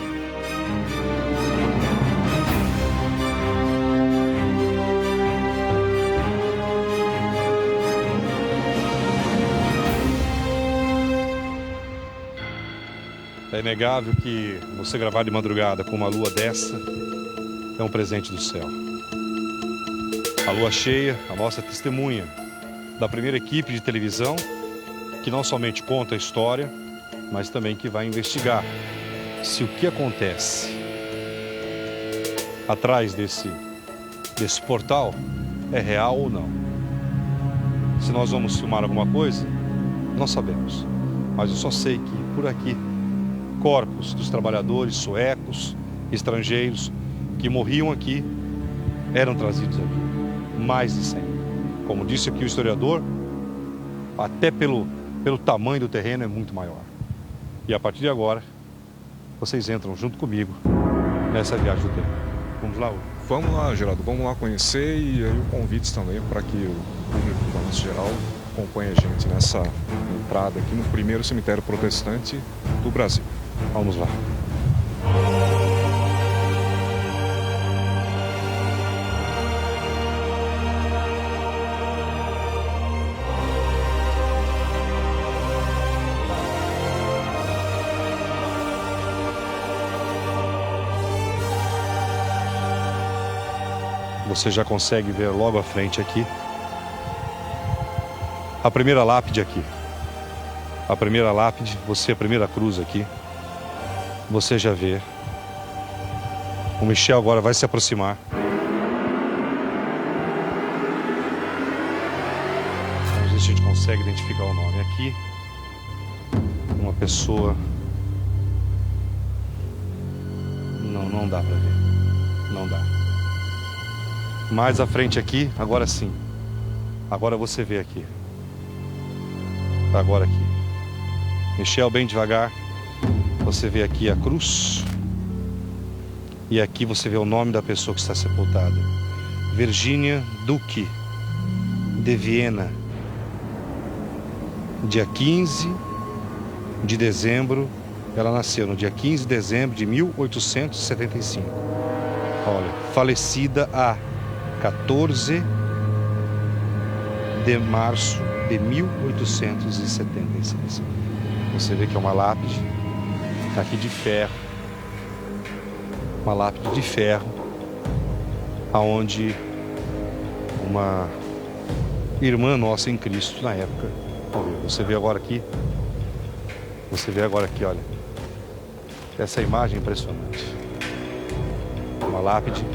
É inegável que você gravar de madrugada com uma lua dessa é um presente do céu. A lua cheia, a nossa testemunha da primeira equipe de televisão que não somente conta a história, mas também que vai investigar se o que acontece atrás desse portal é real ou não. Se nós vamos filmar alguma coisa, não sabemos. Mas eu só sei que por aqui corpos dos trabalhadores suecos, estrangeiros, que morriam aqui, eram trazidos aqui. Mais de 100. Como disse aqui o historiador, até pelo tamanho do terreno é muito maior. E a partir de agora, vocês entram junto comigo nessa viagem do tempo. Vamos lá, Hugo? Vamos lá, Geraldo, vamos lá conhecer e aí o convite também para que o público do Balanço Geral acompanhe a gente nessa entrada aqui no primeiro cemitério protestante do Brasil. Vamos lá. Você já consegue ver logo à frente aqui a primeira lápide aqui. A primeira lápide, a primeira cruz aqui. Você já vê. O Michel agora vai se aproximar. Vamos ver se a gente consegue identificar o nome. Aqui, uma pessoa... Não dá pra ver. Não dá. Mais à frente aqui, agora sim. Agora você vê aqui. Agora aqui. Michel, bem devagar. Você vê aqui a cruz. E aqui você vê o nome da pessoa que está sepultada. Virginia Duque de Viena. Dia 15 de dezembro. Ela nasceu no dia 15 de dezembro de 1875. Olha, falecida a 14 de março de 1876. Você vê que é uma lápide aqui de ferro. Uma lápide de ferro, aonde uma irmã nossa em Cristo na época. Você vê agora aqui. Você vê agora aqui, olha. Essa imagem é impressionante. Uma lápide.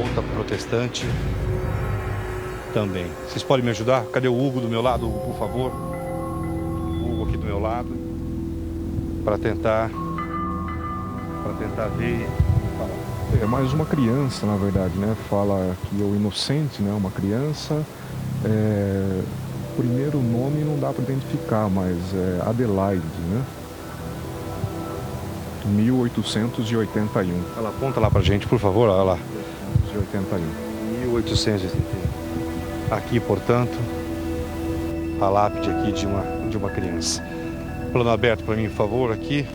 Outra protestante também. Vocês podem me ajudar? Cadê o Hugo do meu lado, Hugo, por favor? O Hugo aqui do meu lado. Para tentar ver e falar. É mais uma criança, na verdade, né? Fala que é o inocente, né? Uma criança. O primeiro nome não dá para identificar, mas é Adelaide, né? 1881. Ela aponta lá pra gente, por favor, olha lá. 1881. 1881. Aqui, portanto, a lápide aqui de uma criança. Plano aberto para mim, por favor, aqui.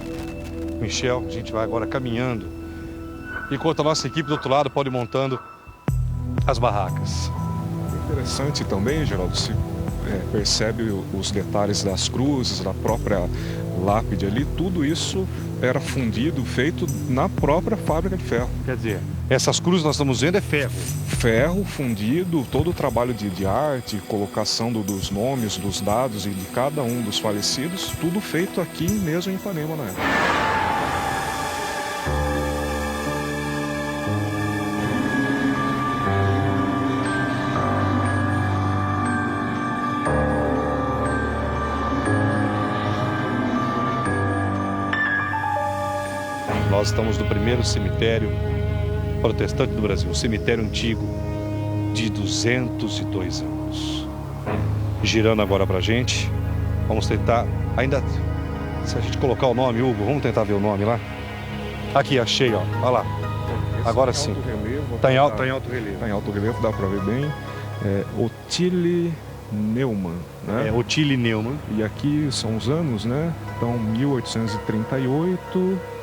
Michel, a gente vai agora caminhando. Enquanto a nossa equipe do outro lado pode ir montando as barracas. Interessante também, Geraldo, se percebe os detalhes das cruzes, da própria lápide ali, tudo isso era fundido, feito na própria fábrica de ferro. Quer dizer, essas cruzes nós estamos vendo é ferro. Ferro fundido, todo o trabalho de arte, colocação dos nomes, dos dados e de cada um dos falecidos, tudo feito aqui mesmo em Ipanema, né? Nós estamos no primeiro cemitério protestante do Brasil, um cemitério antigo de 202 anos. Girando agora pra gente, vamos tentar, ainda, se a gente colocar o nome, Hugo, vamos tentar ver o nome lá? Aqui, achei, ó, olha lá. Agora sim. Está em alto relevo. Está em alto relevo, dá para ver bem. Otile Neumann, né? Otile Neumann. E aqui são os anos, né? Então, 1838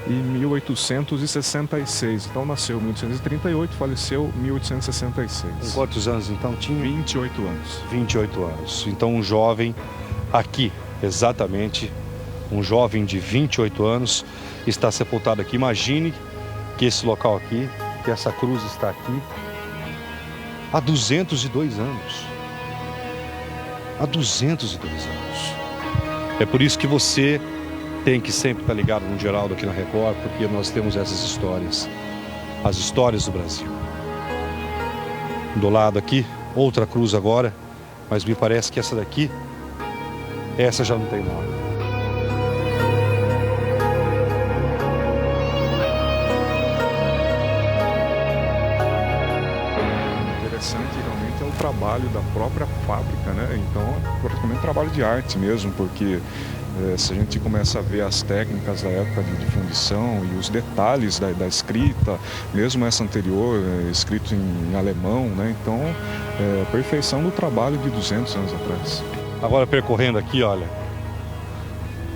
e 1866. Então, nasceu em 1838, faleceu em 1866. Com quantos anos, então, tinha? 28 anos. 28 anos. Então, um jovem aqui, exatamente, um jovem de 28 anos está sepultado aqui. Imagine que esse local aqui, que essa cruz está aqui há 202 anos. Há 202 anos. É por isso que você tem que sempre estar ligado no Geraldo aqui na Record, porque nós temos essas histórias, as histórias do Brasil. Do lado aqui, outra cruz agora, mas me parece que essa daqui, essa já não tem nome. Realmente é o trabalho da própria fábrica, né? Então é praticamente trabalho de arte mesmo, porque se a gente começa a ver as técnicas da época de fundição e os detalhes da escrita, mesmo essa anterior, escrito em alemão, né? Então a perfeição do trabalho de 200 anos atrás. Agora percorrendo aqui, olha,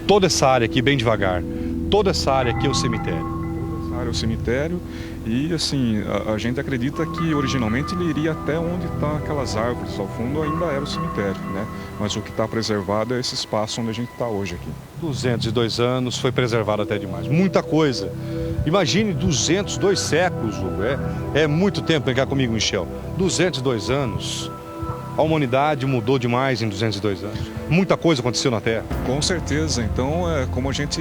toda essa área aqui, bem devagar, toda essa área aqui é o cemitério. Toda essa área é o cemitério. E assim, a gente acredita que originalmente ele iria até onde estão aquelas árvores, ao fundo ainda era o cemitério, né? Mas o que está preservado é esse espaço onde a gente está hoje aqui. 202 anos, foi preservado até demais, muita coisa. Imagine 202 séculos, Hugo, é muito tempo, vem cá comigo, Michel. 202 anos, a humanidade mudou demais em 202 anos. Muita coisa aconteceu na Terra. Com certeza. Então, como a gente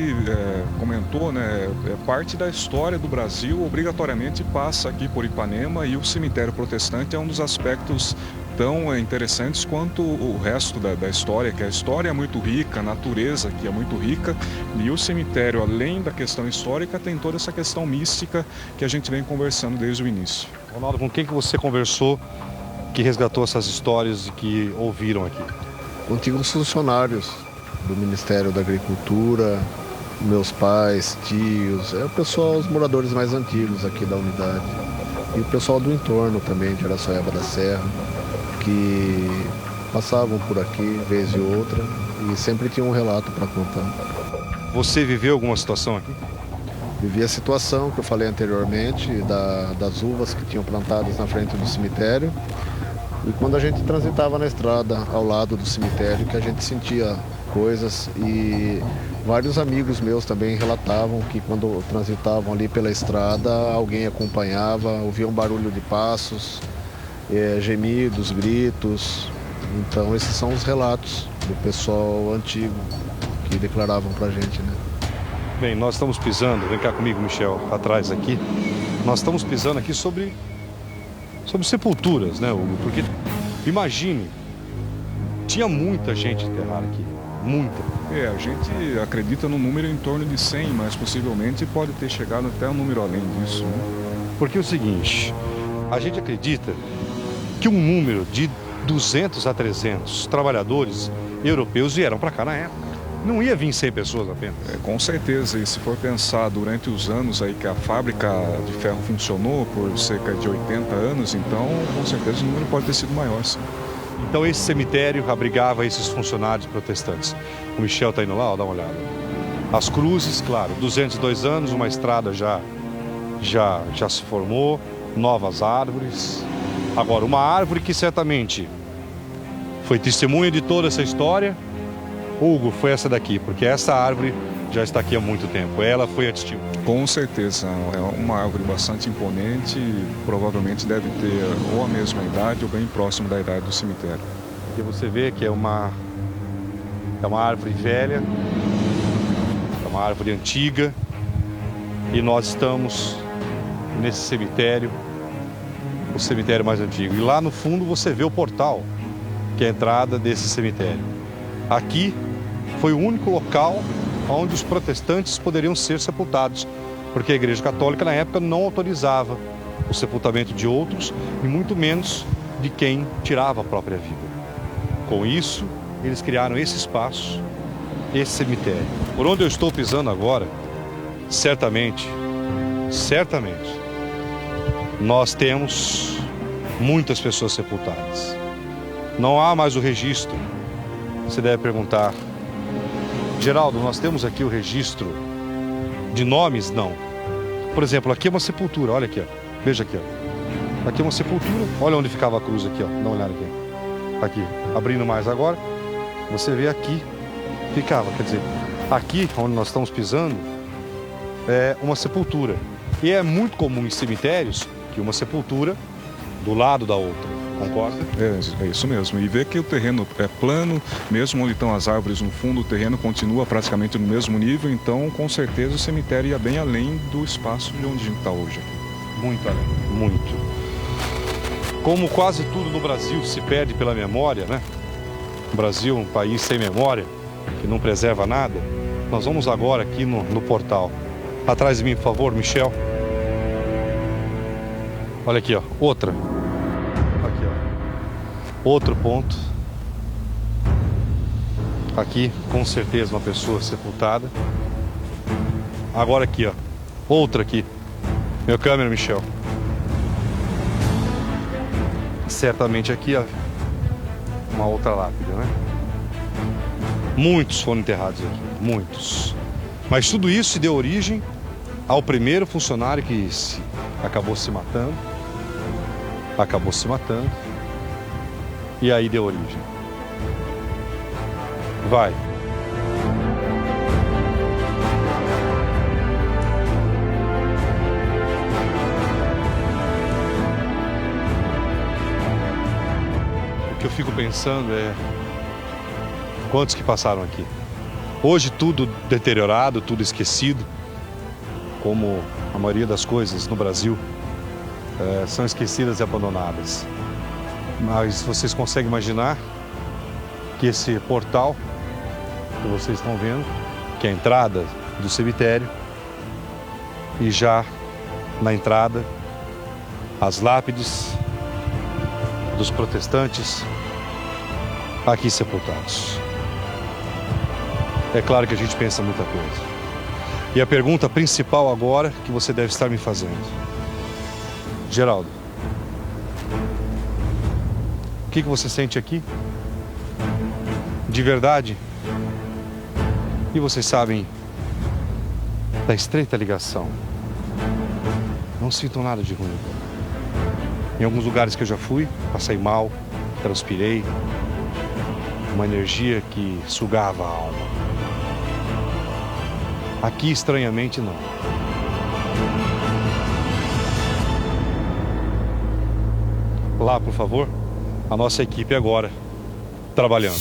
comentou, né, parte da história do Brasil obrigatoriamente passa aqui por Ipanema, e o cemitério protestante é um dos aspectos tão interessantes quanto o resto da história, que a história é muito rica, a natureza aqui é muito rica, e o cemitério, além da questão histórica, tem toda essa questão mística que a gente vem conversando desde o início. Ronaldo, com quem que você conversou que resgatou essas histórias e que ouviram aqui? Antigos funcionários do Ministério da Agricultura, meus pais, tios, o pessoal, os moradores mais antigos aqui da unidade. E o pessoal do entorno também, de Araçoiaba da Serra, que passavam por aqui, vez e outra, e sempre tinham um relato para contar. Você viveu alguma situação aqui? Vivi a situação que eu falei anteriormente, das uvas que tinham plantadas na frente do cemitério. E quando a gente transitava na estrada ao lado do cemitério, que a gente sentia coisas, e vários amigos meus também relatavam que quando transitavam ali pela estrada, alguém acompanhava, ouvia um barulho de passos, gemidos, gritos. Então esses são os relatos do pessoal antigo que declaravam pra gente, né? Bem, nós estamos pisando, vem cá comigo, Michel, atrás aqui. Nós estamos pisando aqui sobre sepulturas, né, Hugo? Porque, imagine, tinha muita gente enterrada aqui, muita. A gente acredita no número em torno de 100, mas possivelmente pode ter chegado até um número além disso, né? Porque é o seguinte, a gente acredita que um número de 200 a 300 trabalhadores europeus vieram para cá na época. Não ia vir 100 pessoas apenas. Com certeza, e se for pensar durante os anos aí que a fábrica de ferro funcionou por cerca de 80 anos, então com certeza o número pode ter sido maior, sim. Então esse cemitério abrigava esses funcionários protestantes. O Michel está indo lá, ó, dá uma olhada. As cruzes, claro, 202 anos, uma estrada já se formou, novas árvores. Agora, uma árvore que certamente foi testemunha de toda essa história. Hugo, foi essa daqui, porque essa árvore já está aqui há muito tempo. Ela foi a testemunha. Com certeza, é uma árvore bastante imponente e provavelmente deve ter ou a mesma idade ou bem próximo da idade do cemitério. E você vê que é uma árvore velha, é uma árvore antiga, e nós estamos nesse cemitério, o cemitério mais antigo. E lá no fundo você vê o portal, que é a entrada desse cemitério. Aqui foi o único local onde os protestantes poderiam ser sepultados, porque a Igreja Católica na época não autorizava o sepultamento de outros e muito menos de quem tirava a própria vida. Com isso, eles criaram esse espaço, esse cemitério. Por onde eu estou pisando agora, certamente, nós temos muitas pessoas sepultadas. Não há mais o registro. Você deve perguntar, Geraldo, nós temos aqui o registro de nomes? Não. Por exemplo, aqui é uma sepultura, olha aqui, ó. Veja aqui, ó. Aqui é uma sepultura, olha onde ficava a cruz aqui, ó. Dá uma olhada aqui. Aqui, abrindo mais agora, você vê aqui, ficava, quer dizer, aqui onde nós estamos pisando, é uma sepultura. E é muito comum em cemitérios que uma sepultura do lado da outra. Concorda? É isso mesmo. E ver que o terreno é plano, mesmo onde estão as árvores no fundo, o terreno continua praticamente no mesmo nível, então com certeza o cemitério ia bem além do espaço de onde a gente está hoje. Muito além, muito. Como quase tudo no Brasil se perde pela memória, né? O Brasil é um país sem memória, que não preserva nada. Nós vamos agora aqui no portal. Atrás de mim, por favor, Michel. Olha aqui, ó, outra. Aqui, ó. Outro ponto. Aqui, com certeza, uma pessoa sepultada. Agora aqui, ó. Outra aqui. Meu câmera, Michel. Certamente aqui, ó. Uma outra lápide, né? Muitos foram enterrados aqui. Muitos. Mas tudo isso deu origem ao primeiro funcionário que acabou se matando. E aí deu origem. Vai. O que eu fico pensando é quantos que passaram aqui. Hoje tudo deteriorado, tudo esquecido, como a maioria das coisas no Brasil são esquecidas e abandonadas. Mas vocês conseguem imaginar que esse portal que vocês estão vendo, que é a entrada do cemitério, e já na entrada as lápides dos protestantes aqui sepultados. É claro que a gente pensa muita coisa. E a pergunta principal agora que você deve estar me fazendo: Geraldo, o que você sente aqui? De verdade? E vocês sabem da estreita ligação. Não sinto nada de ruim. Em alguns lugares que eu já fui, passei mal, transpirei, uma energia que sugava a alma. Aqui, estranhamente, não. Lá, por favor, a nossa equipe agora trabalhando.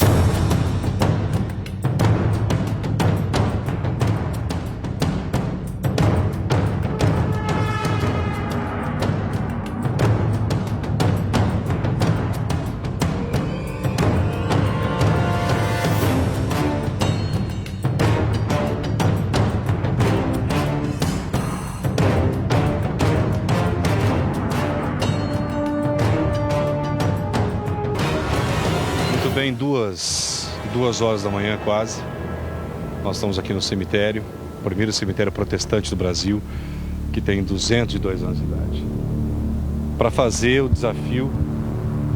Bem, duas horas da manhã quase, nós estamos aqui no cemitério, o primeiro cemitério protestante do Brasil, que tem 202 anos de idade, para fazer o desafio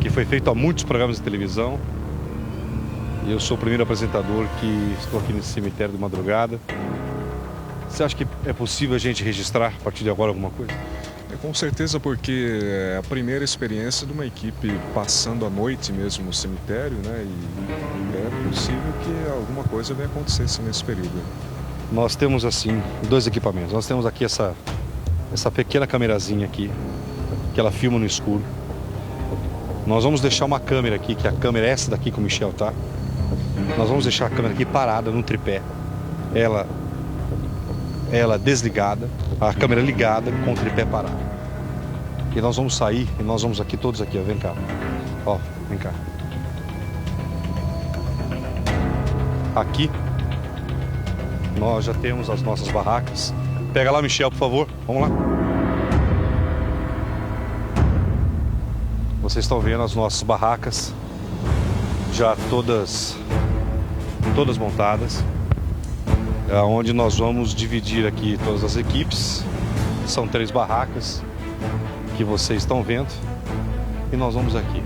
que foi feito a muitos programas de televisão. E eu sou o primeiro apresentador que estou aqui nesse cemitério de madrugada. Você acha que é possível a gente registrar a partir de agora alguma coisa? Com certeza, porque é a primeira experiência de uma equipe passando a noite mesmo no cemitério, né? E é possível que alguma coisa venha acontecer sim, nesse período. Nós temos assim 2 equipamentos. Nós temos aqui essa pequena câmerazinha aqui, que ela filma no escuro. Nós vamos deixar uma câmera aqui, que é a câmera essa daqui que o Michel tá. Nós vamos deixar a câmera aqui parada no tripé. Ela desligada, a câmera ligada com o tripé parado. E nós vamos sair e nós vamos aqui todos aqui, ó, vem cá. Ó, vem cá. Aqui nós já temos as nossas barracas. Pega lá, Michel, por favor. Vamos lá. Vocês estão vendo as nossas barracas já todas montadas, onde nós vamos dividir aqui todas as equipes. São 3 barracas que vocês estão vendo e nós vamos aqui.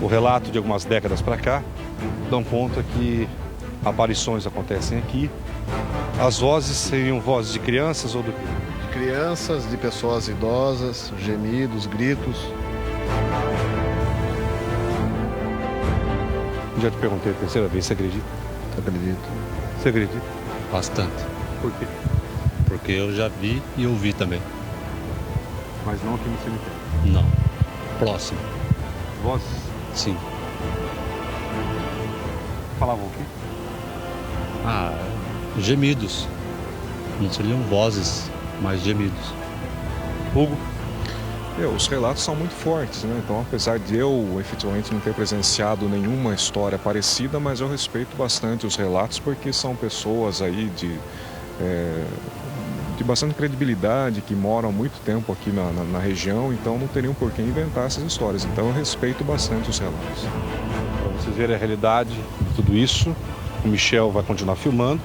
O relato de algumas décadas para cá dão conta que aparições acontecem aqui. As vozes seriam vozes de crianças ou do quê? De crianças, de pessoas idosas, gemidos, gritos. Já te perguntei a terceira vez, você acredita? Acredito. Você acredita? Bastante. Por quê? Porque eu já vi e ouvi também. Mas não aqui no cemitério. Não. Próximo. Vozes? Sim. Falavam o quê? Gemidos. Não seriam vozes, mas gemidos. Hugo? Os relatos são muito fortes, né? Então, apesar de eu efetivamente não ter presenciado nenhuma história parecida, mas eu respeito bastante os relatos porque são pessoas aí de bastante credibilidade, que moram há muito tempo aqui na região, então não teriam por que inventar essas histórias. Então eu respeito bastante os relatos. Para vocês verem a realidade de tudo isso, o Michel vai continuar filmando,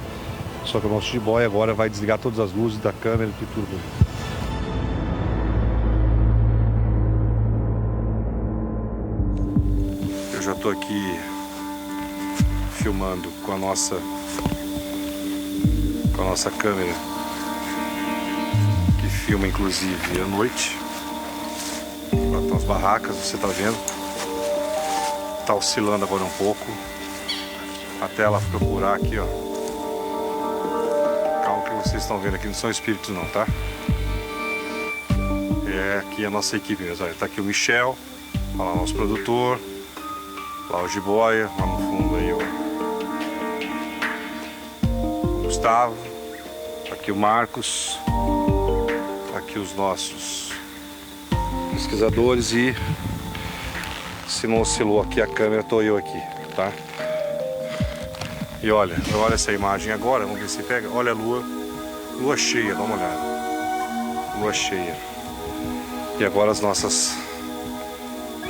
só que o nosso jiboia agora vai desligar todas as luzes da câmera e tudo. Eu já estou aqui filmando com a nossa câmera, que filma inclusive à noite. Lá estão as barracas, você está vendo? Está oscilando agora um pouco, até ela procurar aqui, ó. Calma que vocês estão vendo aqui, não são espíritos não, tá? É aqui a nossa equipe mesmo, olha, tá aqui o Michel, olha lá o nosso produtor, lá o jiboia, lá no fundo aí o Gustavo, aqui o Marcos, aqui os nossos pesquisadores e se não oscilou aqui a câmera, tô eu aqui, tá? E olha essa imagem agora, vamos ver se pega, olha a lua cheia, dá uma olhada, lua cheia. E agora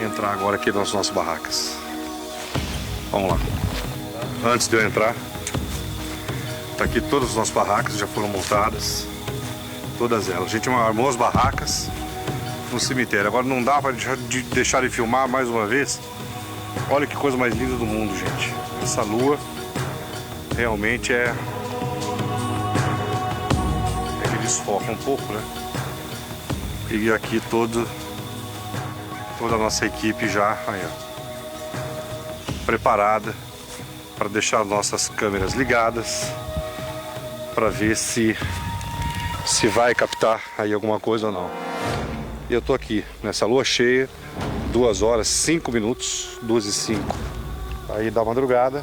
entrar agora aqui nas nossas barracas. Vamos lá. Antes de eu entrar, tá aqui todas as nossas barracas, já foram montadas. Todas elas. A gente armou as barracas no cemitério. Agora não dá para deixar de filmar mais uma vez. Olha que coisa mais linda do mundo, gente. Essa lua realmente é que desfoca um pouco, né? E aqui toda a nossa equipe já aí, ó, preparada para deixar nossas câmeras ligadas para ver se vai captar aí alguma coisa ou não. E eu tô aqui nessa lua cheia, 2h05, 2h05 aí da madrugada,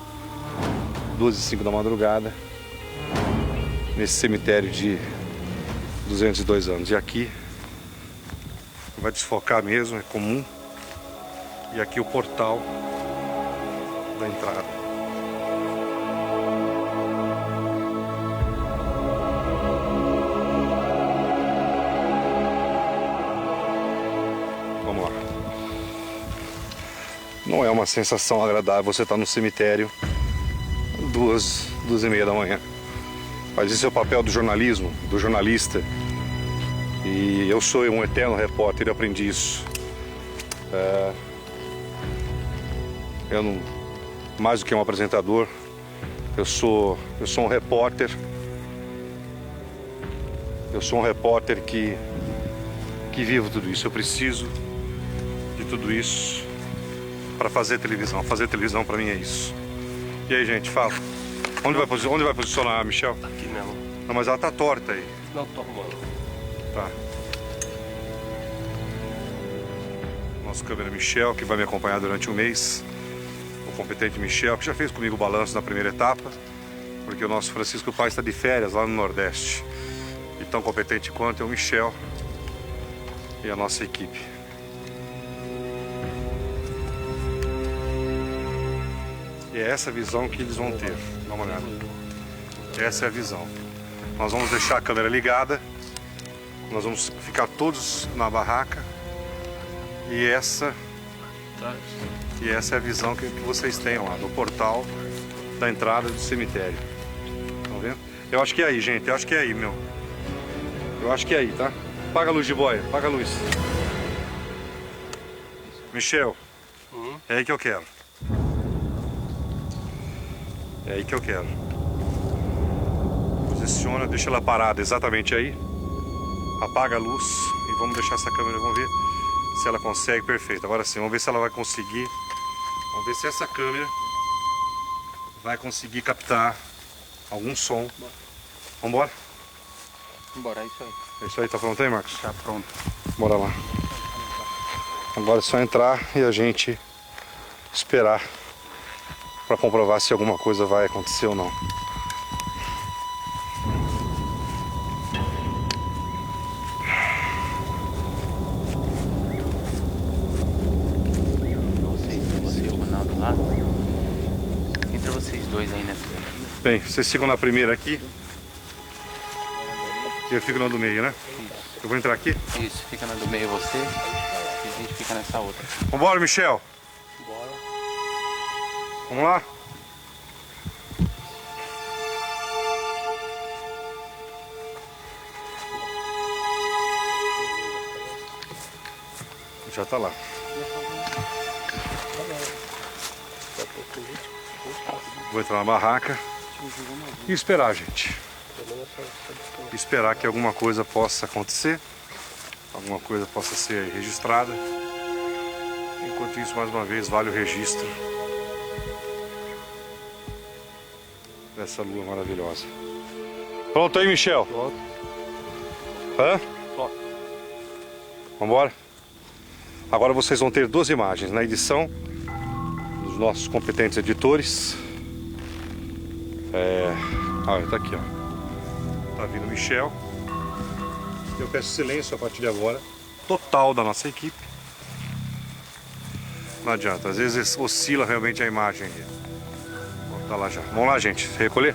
2h05 da madrugada, nesse cemitério de 202 anos. E aqui vai desfocar mesmo, é comum. E aqui o portal da entrada. Vamos lá. Não é uma sensação agradável você estar no cemitério 2h30 da manhã. Mas esse é o papel do jornalismo, do jornalista. E eu sou um eterno repórter e aprendi isso. Eu não, mais do que um apresentador, eu sou um repórter. Eu sou um repórter que vivo tudo isso. Eu preciso de tudo isso para fazer televisão. Fazer televisão para mim é isso. E aí, gente, fala. Onde vai posicionar a Michelle? Aqui mesmo. Não, mas ela tá torta aí. Não, tô arrumando. Tá. Nosso câmera Michel, que vai me acompanhar durante um mês. O competente Michel, que já fez comigo o balanço na primeira etapa. Porque o nosso Francisco Pai está de férias lá no Nordeste. E tão competente quanto é o Michel e a nossa equipe. E é essa a visão que eles vão ter. Dá uma olhada. Essa é a visão. Nós vamos deixar a câmera ligada. Nós vamos ficar todos na barraca. E essa é a visão que vocês têm lá no portal da entrada do cemitério. Estão vendo? Eu acho que é aí, gente. Eu acho que é aí, meu. Eu acho que é aí, tá? Apaga a luz de boia. Apaga a luz. Michel. É aí que eu quero. É aí que eu quero. Posiciona, deixa ela parada exatamente aí. Apaga a luz e vamos deixar essa câmera, vamos ver se ela consegue, perfeito. Agora sim, vamos ver se ela vai conseguir. Vamos ver se essa câmera vai conseguir captar algum som. Vambora? Bora, é isso aí. É isso aí, tá pronto aí, Marcos? Tá pronto. Bora lá. Agora é só entrar e a gente esperar para comprovar se alguma coisa vai acontecer ou não. Você e o Ronaldo lá. Entre vocês dois aí nessa daqui. Bem, vocês ficam na primeira aqui. Eu fico na do meio, né? Eu vou entrar aqui. Isso, fica na do meio você e a gente fica nessa outra. Vambora, Michel. Bora. Vamos lá? Já tá lá. Vou entrar na barraca e esperar, gente. Esperar que alguma coisa possa acontecer, alguma coisa possa ser registrada. Enquanto isso, mais uma vez, vale o registro dessa lua maravilhosa. Pronto aí, Michel? Pronto. Hã? Pronto. Vambora? Agora vocês vão ter duas imagens na edição dos nossos competentes editores. Olha, tá aqui, ó. Tá vindo o Michel. Eu peço silêncio a partir de agora. Total da nossa equipe. Não adianta, às vezes oscila realmente a imagem. Tá lá já. Vamos lá, gente. Recolher?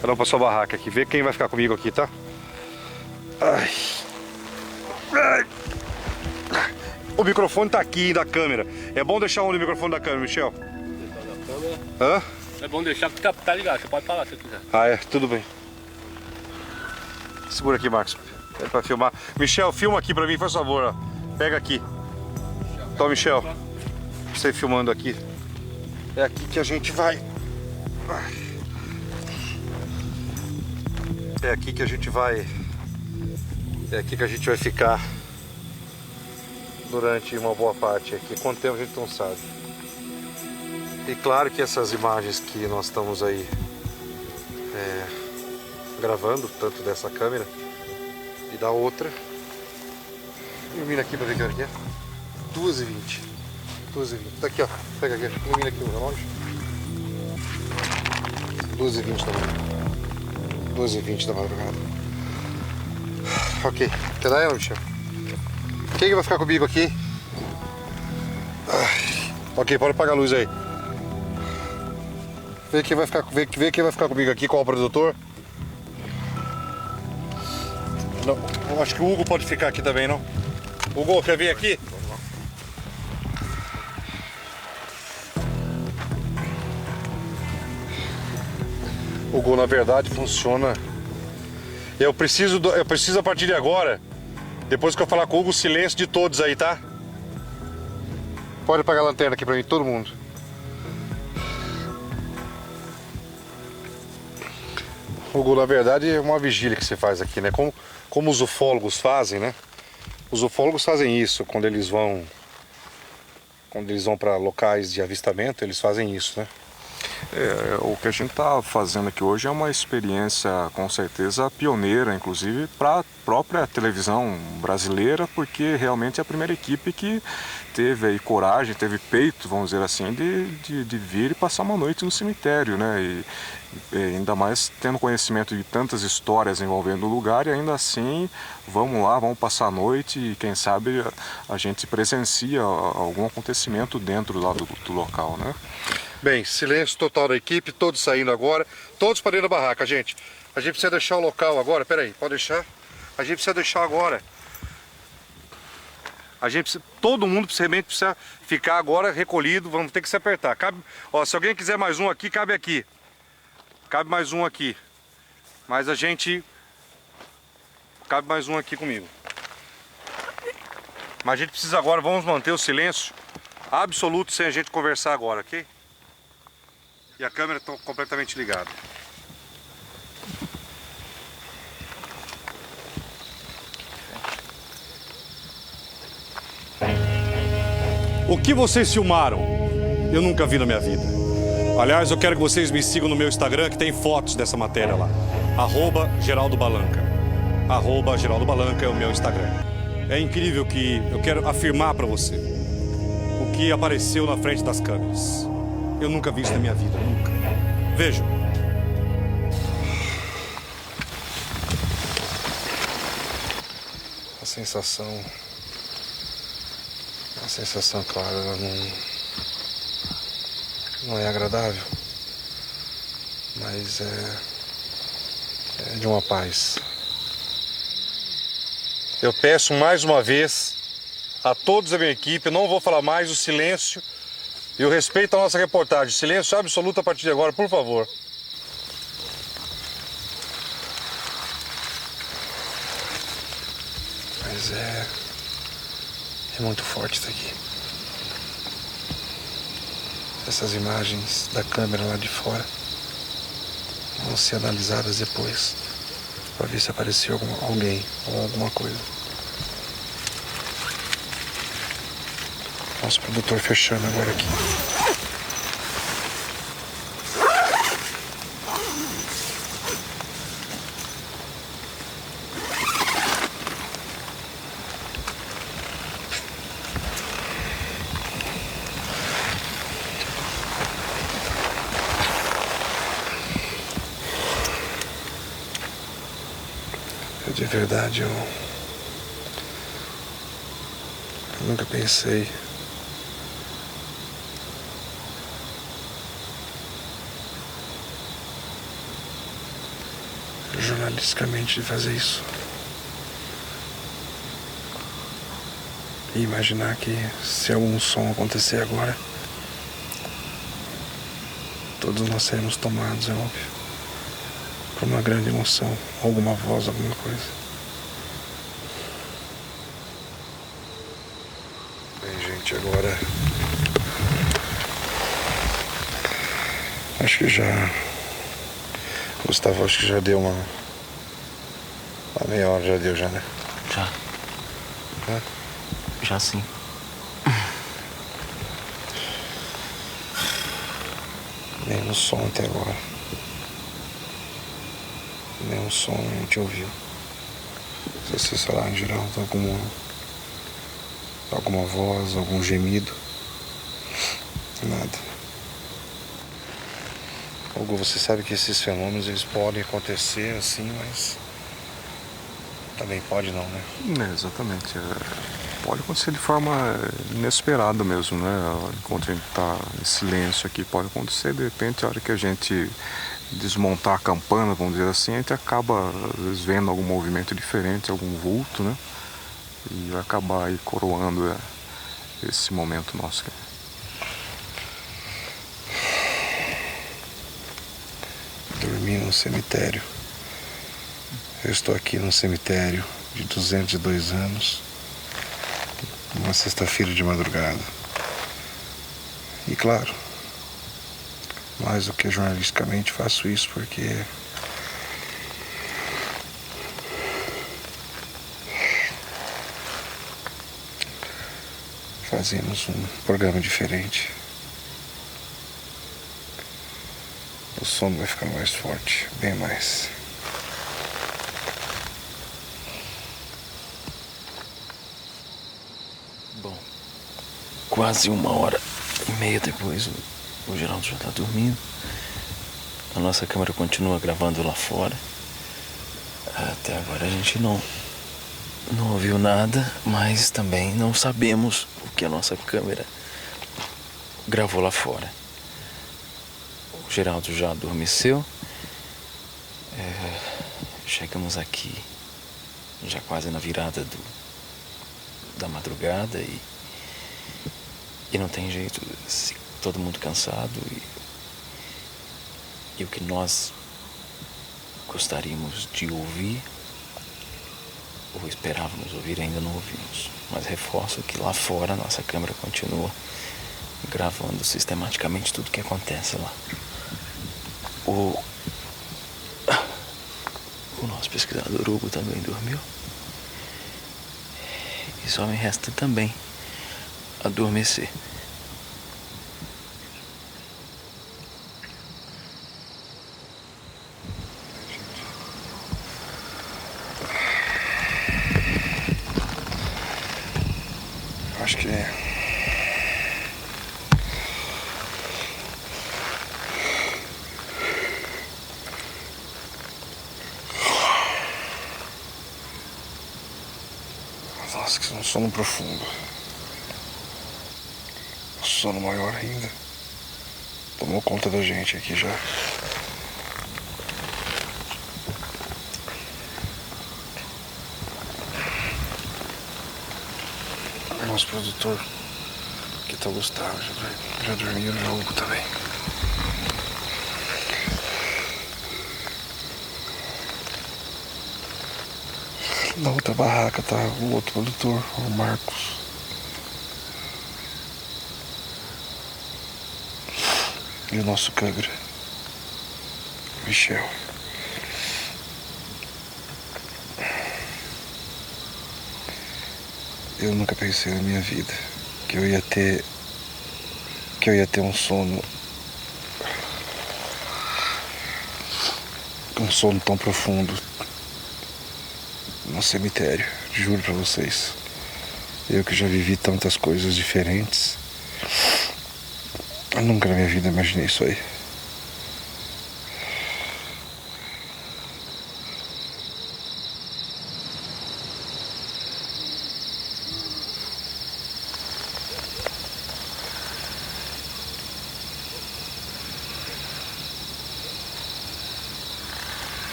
Cada um pra sua barraca aqui. Vê quem vai ficar comigo aqui, tá? Ai. Ai. O microfone tá aqui da câmera. É bom deixar onde o microfone da câmera, Michel? Hã? É bom deixar porque tá ligado, você pode falar se quiser. Ah, é, tudo bem. Segura aqui, Marcos. É pra filmar. Michel, filma aqui pra mim, faz favor, ó. Pega aqui. Então, Michel, você filmando aqui. É aqui que a gente vai. É aqui que a gente vai. É aqui que a gente vai ficar durante uma boa parte aqui. Quanto tempo a gente não sabe. E claro que essas imagens que nós estamos aí gravando, tanto dessa câmera e da outra. Ilumina aqui pra ver que hora que é. 2h20. 2h20. Tá aqui, ó. Pega aqui. Ilumina aqui o relógio. 2h20 da manhã. 2h20 da madrugada. Ok. Quer dar ela, Michel? Quem que vai ficar comigo aqui? Ok, pode apagar a luz aí. Vê quem vai ficar comigo aqui, qual é o produtor. Não, eu acho que o Hugo pode ficar aqui também, não? Hugo, quer vir aqui? Hugo, na verdade, funciona. Eu preciso a partir de agora, depois que eu falar com o Hugo, silêncio de todos aí, tá? Pode apagar a lanterna aqui pra mim, todo mundo. Hugo, na verdade é uma vigília que você faz aqui, né? Como os ufólogos fazem, né? Os ufólogos fazem isso quando eles vão para locais de avistamento, eles fazem isso, né? O que a gente está fazendo aqui hoje é uma experiência com certeza pioneira, inclusive para a própria televisão brasileira, porque realmente é a primeira equipe que teve aí coragem, teve peito, vamos dizer assim, de vir e passar uma noite no cemitério, né? E ainda mais tendo conhecimento de tantas histórias envolvendo o lugar, e ainda assim vamos lá, vamos passar a noite e quem sabe a gente presencia algum acontecimento dentro lá do local, né? Bem, silêncio total da equipe, todos saindo agora, todos para dentro da barraca, gente. A gente precisa deixar o local agora, peraí, pode deixar? A gente precisa deixar agora. Todo mundo precisa ficar agora recolhido, vamos ter que se apertar. Ó, se alguém quiser mais um aqui, cabe aqui. Cabe mais um aqui. Mas a gente... Cabe mais um aqui comigo. Mas a gente precisa agora, vamos manter o silêncio absoluto sem a gente conversar agora, ok? E a câmera está completamente ligada. O que vocês filmaram, eu nunca vi na minha vida. Aliás, eu quero que vocês me sigam no meu Instagram, que tem fotos dessa matéria lá. @GeraldoBalanca. @GeraldoBalanca é o meu Instagram. É incrível que eu quero afirmar para você o que apareceu na frente das câmeras. Eu nunca vi isso na minha vida, nunca. Vejam. A sensação, claro, ela não é agradável, mas é de uma paz. Eu peço mais uma vez a todos da minha equipe, eu não vou falar mais, o silêncio e o respeito à nossa reportagem. Silêncio absoluto a partir de agora, por favor. Mas é muito forte isso aqui. Essas imagens da câmera lá de fora vão ser analisadas depois para ver se apareceu alguém ou alguma coisa. Nosso produtor fechando agora aqui. De verdade, eu nunca pensei jornalisticamente de fazer isso e imaginar que se algum som acontecer agora, todos nós seremos tomados, é óbvio, por uma grande emoção, alguma voz, alguma coisa. Bem, gente, agora acho que já Gustavo, acho que já deu uma meia hora, já deu já, né? Já. Hã? Já sim. Nenhum som até agora. Nenhum som a gente ouviu. Se você, sei lá, em geral, alguma voz, algum gemido. Nada. Hugo, você sabe que esses fenômenos eles podem acontecer assim, mas também pode não, né? Exatamente. Pode acontecer de forma inesperada mesmo, né? Enquanto a gente está em silêncio aqui, pode acontecer de repente a hora que a gente desmontar a campana, vamos dizer assim, a gente acaba às vezes vendo algum movimento diferente, algum vulto, né? E vai acabar aí coroando esse momento nosso. Dormir no cemitério. Eu estou aqui no cemitério de 202 anos, uma sexta-feira de madrugada. E claro, mais do que jornalisticamente faço isso porque fazemos um programa diferente, o sono vai ficar mais forte, bem mais. Bom, quase 1h30 depois, o Geraldo já tá dormindo. A nossa câmera continua gravando lá fora. Até agora a gente não ouviu nada, mas também não sabemos o que a nossa câmera gravou lá fora. O Geraldo já adormeceu. Chegamos aqui já quase na virada da madrugada e não tem jeito, todo mundo cansado e o que nós gostaríamos de ouvir ou esperávamos ouvir ainda não ouvimos, mas reforço que lá fora a nossa câmera continua gravando sistematicamente tudo que acontece lá. O nosso pesquisador Hugo também dormiu. E só me resta também adormecer. Acho que nossa, que um sono profundo. Um sono maior ainda. Tomou conta da gente aqui já. Nosso produtor, que tá o Gustavo, já dormiu, já o Hugo também. Na outra barraca tá o outro produtor, o Marcos. E o nosso câmera, Michel. Eu nunca pensei na minha vida que eu ia ter um sono tão profundo no cemitério, juro pra vocês. Eu que já vivi tantas coisas diferentes, eu nunca na minha vida imaginei isso aí.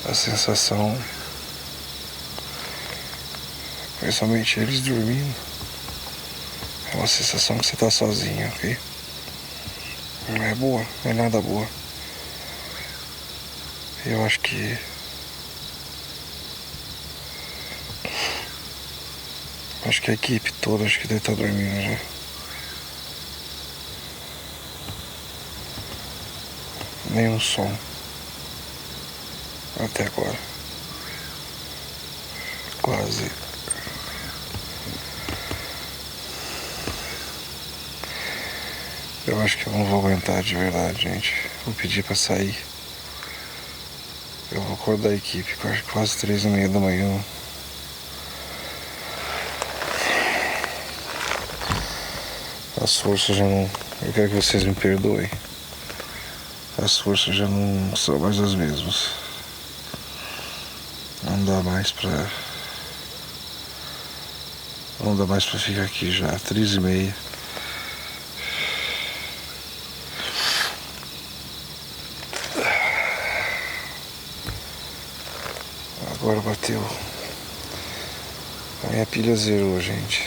A sensação, principalmente eles dormindo, é uma sensação que você tá sozinho, ok? Não é boa, não é nada boa. Eu acho que a equipe toda acho que deve estar dormindo já. Nenhum som até agora. Quase. Eu acho que eu não vou aguentar de verdade, gente. Vou pedir pra sair. Eu vou acordar a equipe quase 3h30 da manhã. As forças já não... Eu quero que vocês me perdoem. As forças já não são mais as mesmas. Não dá mais pra ficar aqui já, 3h30. Agora bateu. A minha pilha zerou, gente.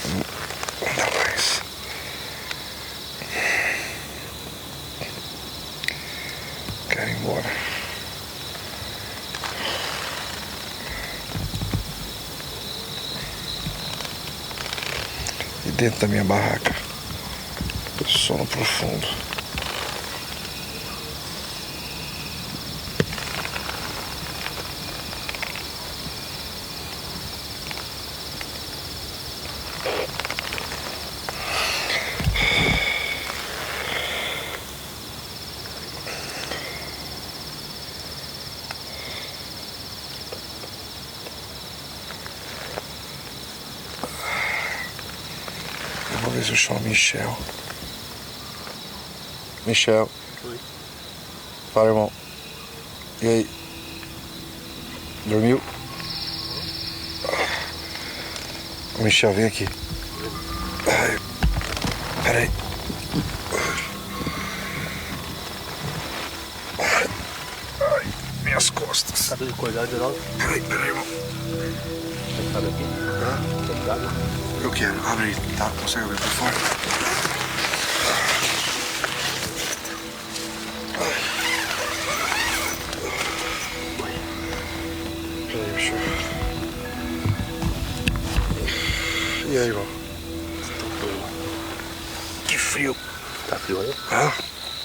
Não dá mais. Quero ir embora. E dentro da minha barraca, sono profundo. Vou ver se eu chamo Michel. Michel. Oi. Fala, irmão. E aí? Dormiu? Michel, vem aqui. Ai, peraí. Ai, minhas costas. Tá tudo acordado, Geraldo? Peraí, irmão. Sabe aqui? Eu quero. Abre aí, tá? Consegue abrir por fora? Peraí, Michel. E aí, irmão? Que frio. Tá frio aí? Ah,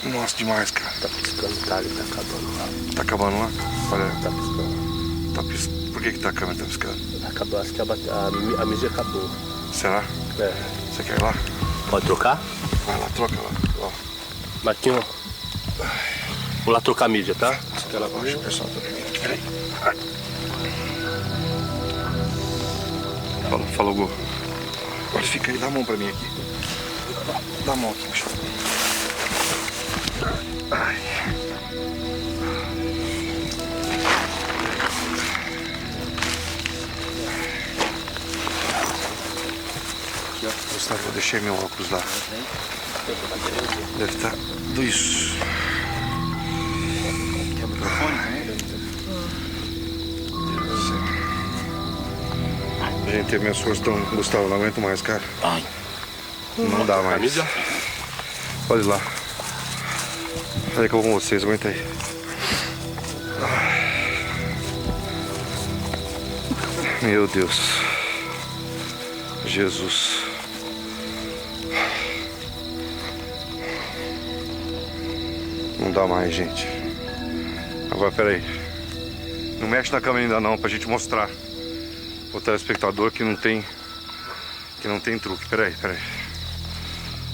nossa, demais, cara. Tá piscando, tá ali, tá acabando lá. Tá acabando lá? Olha, Tá piscando. tá piscando. Por que a câmera tá piscando? Acabou, acho que a mídia acabou. Será? É. Você quer ir lá? Pode trocar? Vai lá, troca lá. Ó. Marquinho, vou lá trocar a mídia, tá? Você lá abaixo, o pessoal tá dormindo aqui. Peraí. Falou, Gu. Agora fica aí, dá a mão pra mim aqui. Dá a mão aqui, Michel. Ai. Gustavo, eu deixei meu óculos lá. Deve estar. Isso. Quer o microfone também? Gente, minhas forças estão. Gustavo, não aguento mais, cara. Ai. Não dá mais. Mídia? Pode ir lá. Peraí que eu vou com vocês, aguenta aí. Meu Deus. Jesus. Não dá mais, gente. Agora, peraí. Não mexe na câmera ainda não, pra gente mostrar o telespectador que não tem truque. Peraí.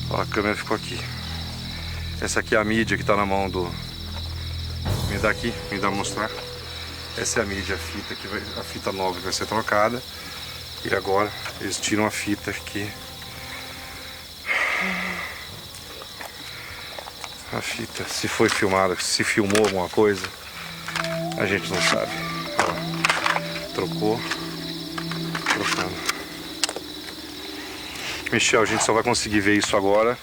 Ó, a câmera ficou aqui. Essa aqui é a mídia que tá na mão do... Me dá aqui, me dá mostrar. Essa é a mídia, a fita nova que vai ser trocada. E agora eles tiram a fita aqui. A fita, se foi filmada, se filmou alguma coisa, a gente não sabe. Ó, trocando. Michel, a gente só vai conseguir ver isso agora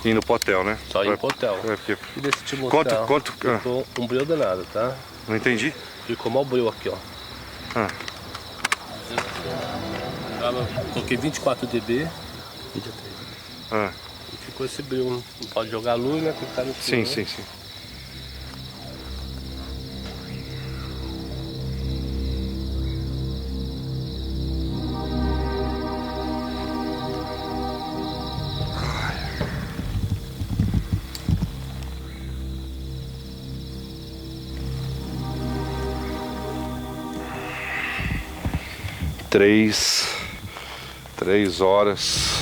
indo pro hotel, né? Só indo pro hotel. Porque... E deixa eu te mostrar. Quanto? Ficou um brilho danado, tá? Não entendi. Ficou mal brilho aqui, ó. Coloquei 24 dB. Mídia 3. E ficou esse brilho. Não pode jogar luz, né? Tem que estar no fio, Sim. Três horas.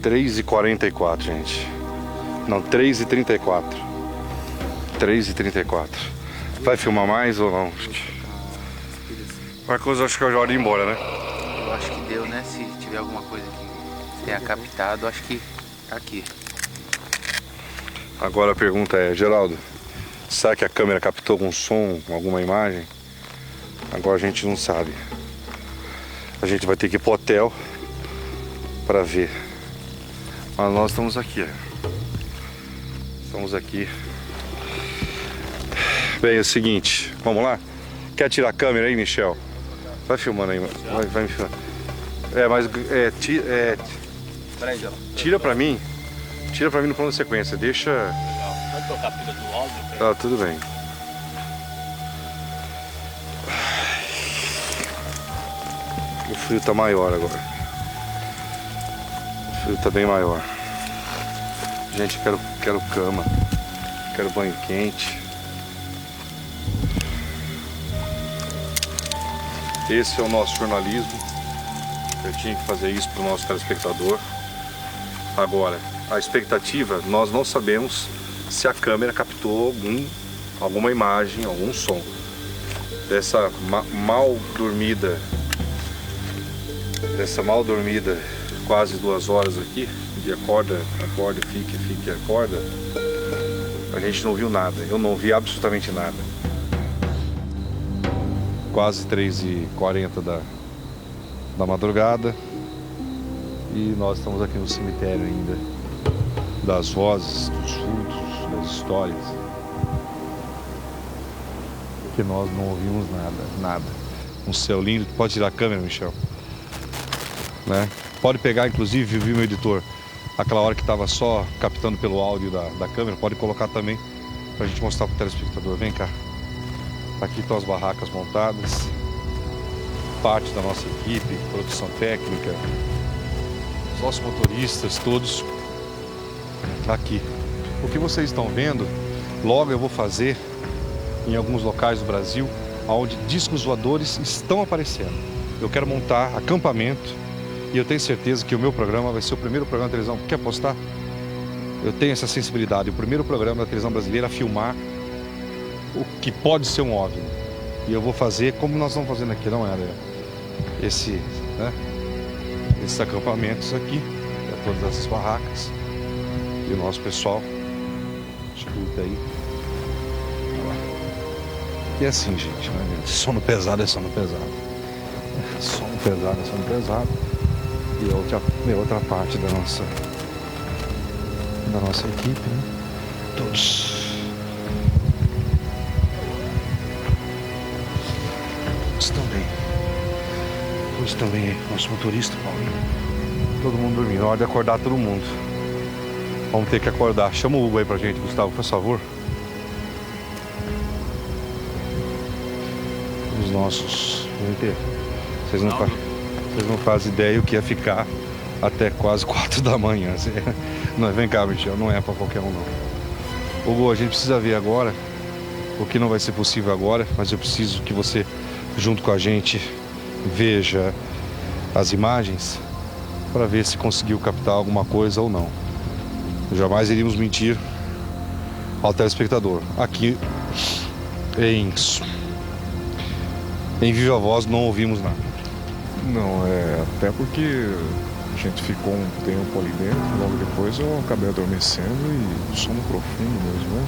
3h44, gente. Não, 3h34. 3h34. Vai filmar mais ou não? Marcos, acho que eu já hora de ir embora, né? Eu acho que deu, né? Se tiver alguma coisa que tenha captado, acho que tá aqui. Agora a pergunta é, Geraldo, será que a câmera captou algum som, alguma imagem? Agora a gente não sabe. A gente vai ter que ir pro hotel para ver. Mas nós estamos aqui, Estamos aqui. Bem, é o seguinte, vamos lá? Quer tirar a câmera aí, Michel? Vai filmando aí, vai me filmando. Tira pra mim no plano de sequência, deixa... Pode trocar a pilha do áudio? Ah, tudo bem. O frio tá maior agora. O frio tá bem maior. Gente, quero cama. Quero banho quente. Esse é o nosso jornalismo. Eu tinha que fazer isso para o nosso telespectador. Agora, a expectativa, nós não sabemos se a câmera captou alguma imagem, algum som. Dessa mal dormida quase 2 horas aqui, de acorda, fique, acorda, a gente não viu nada, eu não vi absolutamente nada. Quase 3h40 da madrugada e nós estamos aqui no cemitério ainda, das vozes, dos furtos, das histórias, que nós não ouvimos nada. Um céu lindo. Pode tirar a câmera, Michel? Né? Pode pegar, inclusive, viu, meu editor, aquela hora que estava só captando pelo áudio da câmera, pode colocar também pra gente mostrar pro telespectador. Vem cá. Aqui estão as barracas montadas, parte da nossa equipe, produção técnica, os nossos motoristas, todos aqui. O que vocês estão vendo, logo eu vou fazer em alguns locais do Brasil, onde discos voadores estão aparecendo. Eu quero montar acampamento e eu tenho certeza que o meu programa vai ser o primeiro programa da televisão. Quer apostar? Eu tenho essa sensibilidade, o primeiro programa da televisão brasileira a filmar o que pode ser um OVNI. E eu vou fazer como nós estamos fazendo aqui, não é, esses acampamentos aqui, todas essas barracas. E o nosso pessoal, escuta aí. E é assim, gente, né, gente? Sono pesado é sono pesado. Sono pesado é sono pesado. E outra parte da nossa equipe, né? Todos também, nosso motorista, Paulinho. Todo mundo dormindo, hora de acordar todo mundo. Vamos ter que acordar. Chama o Hugo aí pra gente, Gustavo, por favor. Os nossos... Vocês não fazem ideia o que ia ficar até quase 4 da manhã. Não, vem cá, Michel, não é pra qualquer um, não. Hugo, a gente precisa ver agora, o que não vai ser possível agora, mas eu preciso que você, junto com a gente, veja as imagens para ver se conseguiu captar alguma coisa ou não. Jamais iríamos mentir ao telespectador. Aqui em viva voz não ouvimos nada. Não, até porque a gente ficou um tempo ali dentro, logo depois eu acabei adormecendo e sono profundo mesmo, né?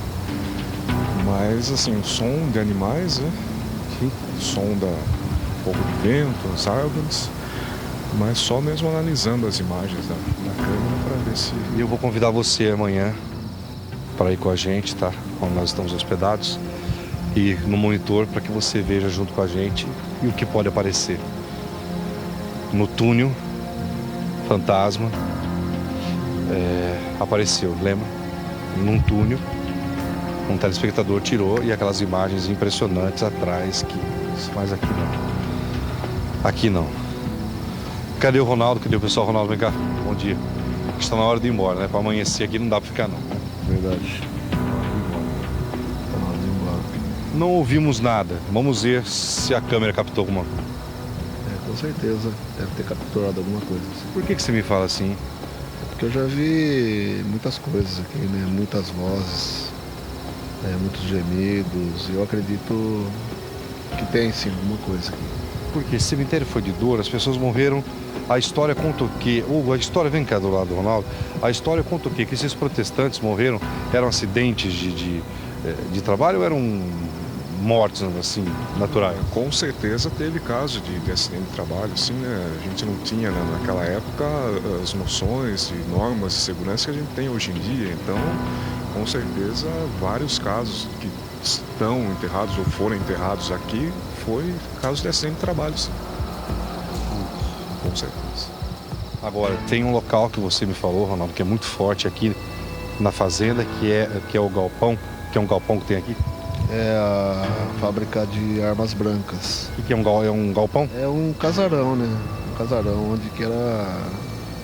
Mas assim, o som de animais, né? O som da pouco de vento, as árvores, mas só mesmo analisando as imagens da câmera para ver se... E eu vou convidar você amanhã para ir com a gente, tá? Quando nós estamos hospedados, e no monitor para que você veja junto com a gente e o que pode aparecer. No túnel, fantasma, apareceu, lembra? Num túnel, um telespectador tirou e aquelas imagens impressionantes atrás, mas aqui não. Aqui não. Cadê o Ronaldo? Cadê o pessoal? Ronaldo, vem cá. Bom dia. Está na hora de ir embora, né? Para amanhecer aqui não dá para ficar, não. Verdade. Não ouvimos nada. Vamos ver se a câmera captou alguma coisa. Com certeza. Deve ter capturado alguma coisa. Por que você me fala assim? Porque eu já vi muitas coisas aqui, né? Muitas vozes, muitos gemidos. Eu acredito que tem sim alguma coisa aqui. Porque esse cemitério foi de dor, as pessoas morreram. A história conta o quê? Hugo, a história, vem cá do lado do Ronaldo. A história conta o quê? Que esses protestantes morreram, eram acidentes de trabalho ou eram mortes, assim, naturais? Com certeza teve caso de acidente de trabalho, assim, né? A gente não tinha, né, naquela época as noções e normas de segurança que a gente tem hoje em dia. Então, com certeza, vários casos que estão enterrados ou foram enterrados aqui foi caso de acidente de trabalho, sim. Com certeza. Agora, tem um local que você me falou, Ronaldo, que é muito forte aqui na fazenda, que é o galpão, que é um galpão que tem aqui. É a fábrica de armas brancas. O que é um galpão? É um casarão, né? Um casarão onde que era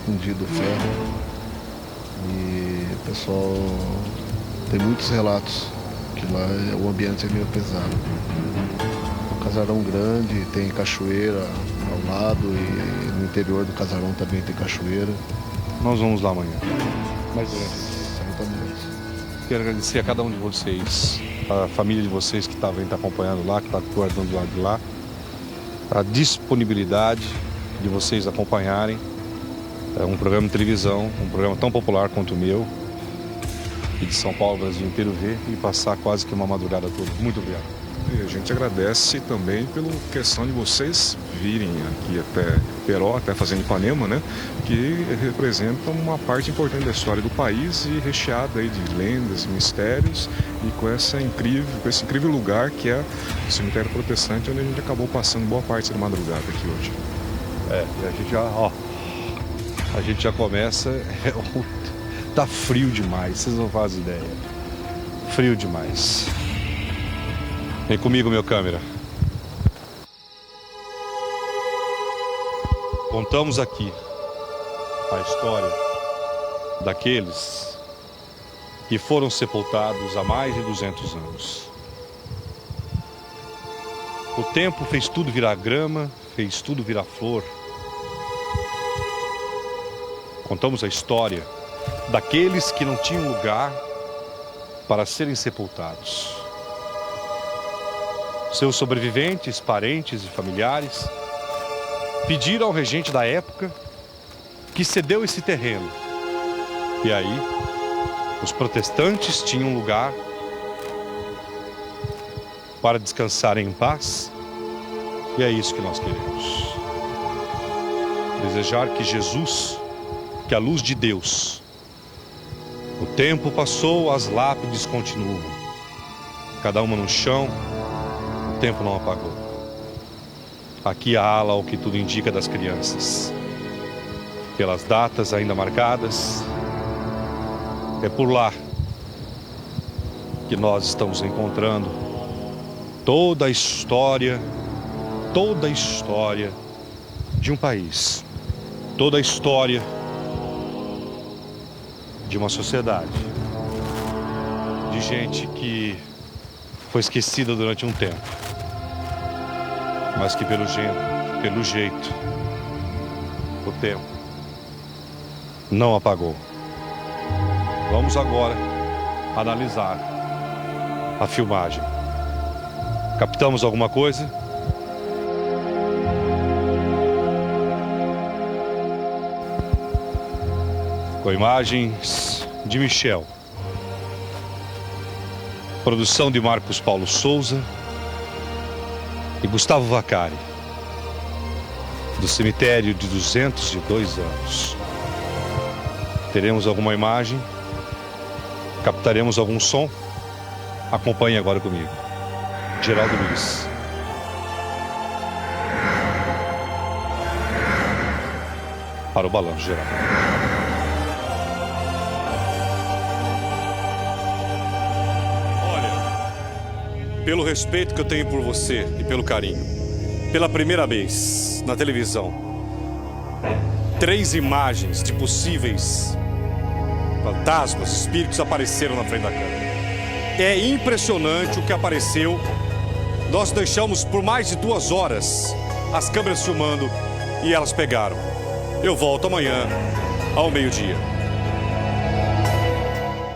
fundido o ferro. E o pessoal tem muitos relatos que lá o ambiente é meio pesado. Um casarão grande, tem cachoeira ao lado e no interior do casarão também tem cachoeira. Nós vamos lá amanhã. Mas certamente. Quero agradecer a cada um de vocês, a família de vocês que está acompanhando lá, que está guardando do lado de lá, a disponibilidade de vocês acompanharem um programa de televisão, um programa tão popular quanto o meu, e de São Paulo, Brasil inteiro ver e passar quase que uma madrugada toda. Muito obrigado. E a gente agradece também pela questão de vocês virem aqui até Peró, até Fazenda Ipanema, né? Que representa uma parte importante da história do país e recheada aí de lendas e mistérios e com esse incrível lugar que é o cemitério protestante, onde a gente acabou passando boa parte da madrugada aqui hoje. E a gente já começa, tá frio demais, vocês não fazem ideia. Frio demais. Vem comigo, meu câmera. Contamos aqui a história daqueles que foram sepultados há mais de 200 anos. O tempo fez tudo virar grama, fez tudo virar flor. Contamos a história daqueles que não tinham lugar para serem sepultados. Seus sobreviventes, parentes e familiares pediram ao regente da época que cedeu esse terreno. E aí, os protestantes tinham lugar para descansarem em paz. E é isso que nós queremos. Desejar que Jesus, que a luz de Deus, o tempo passou, as lápides continuam. Cada uma no chão, o tempo não apagou. Aqui a ala, o que tudo indica, das crianças. Pelas datas ainda marcadas, é por lá que nós estamos encontrando toda a história de um país, toda a história de uma sociedade, de gente que foi esquecida durante um tempo, mas que pelo jeito, o tempo não apagou. Vamos agora analisar a filmagem. Captamos alguma coisa? Com imagens de Michel. Produção de Marcos Paulo Souza e Gustavo Vacari, do cemitério de 202 anos. Teremos alguma imagem? Captaremos algum som? Acompanhe agora comigo. Geraldo Luiz. Para o Balanço Geral. Pelo respeito que eu tenho por você e pelo carinho, pela primeira vez na televisão, 3 imagens de possíveis fantasmas, espíritos apareceram na frente da câmera. É impressionante o que apareceu. Nós deixamos por mais de 2 horas as câmeras filmando e elas pegaram. Eu volto amanhã ao meio-dia.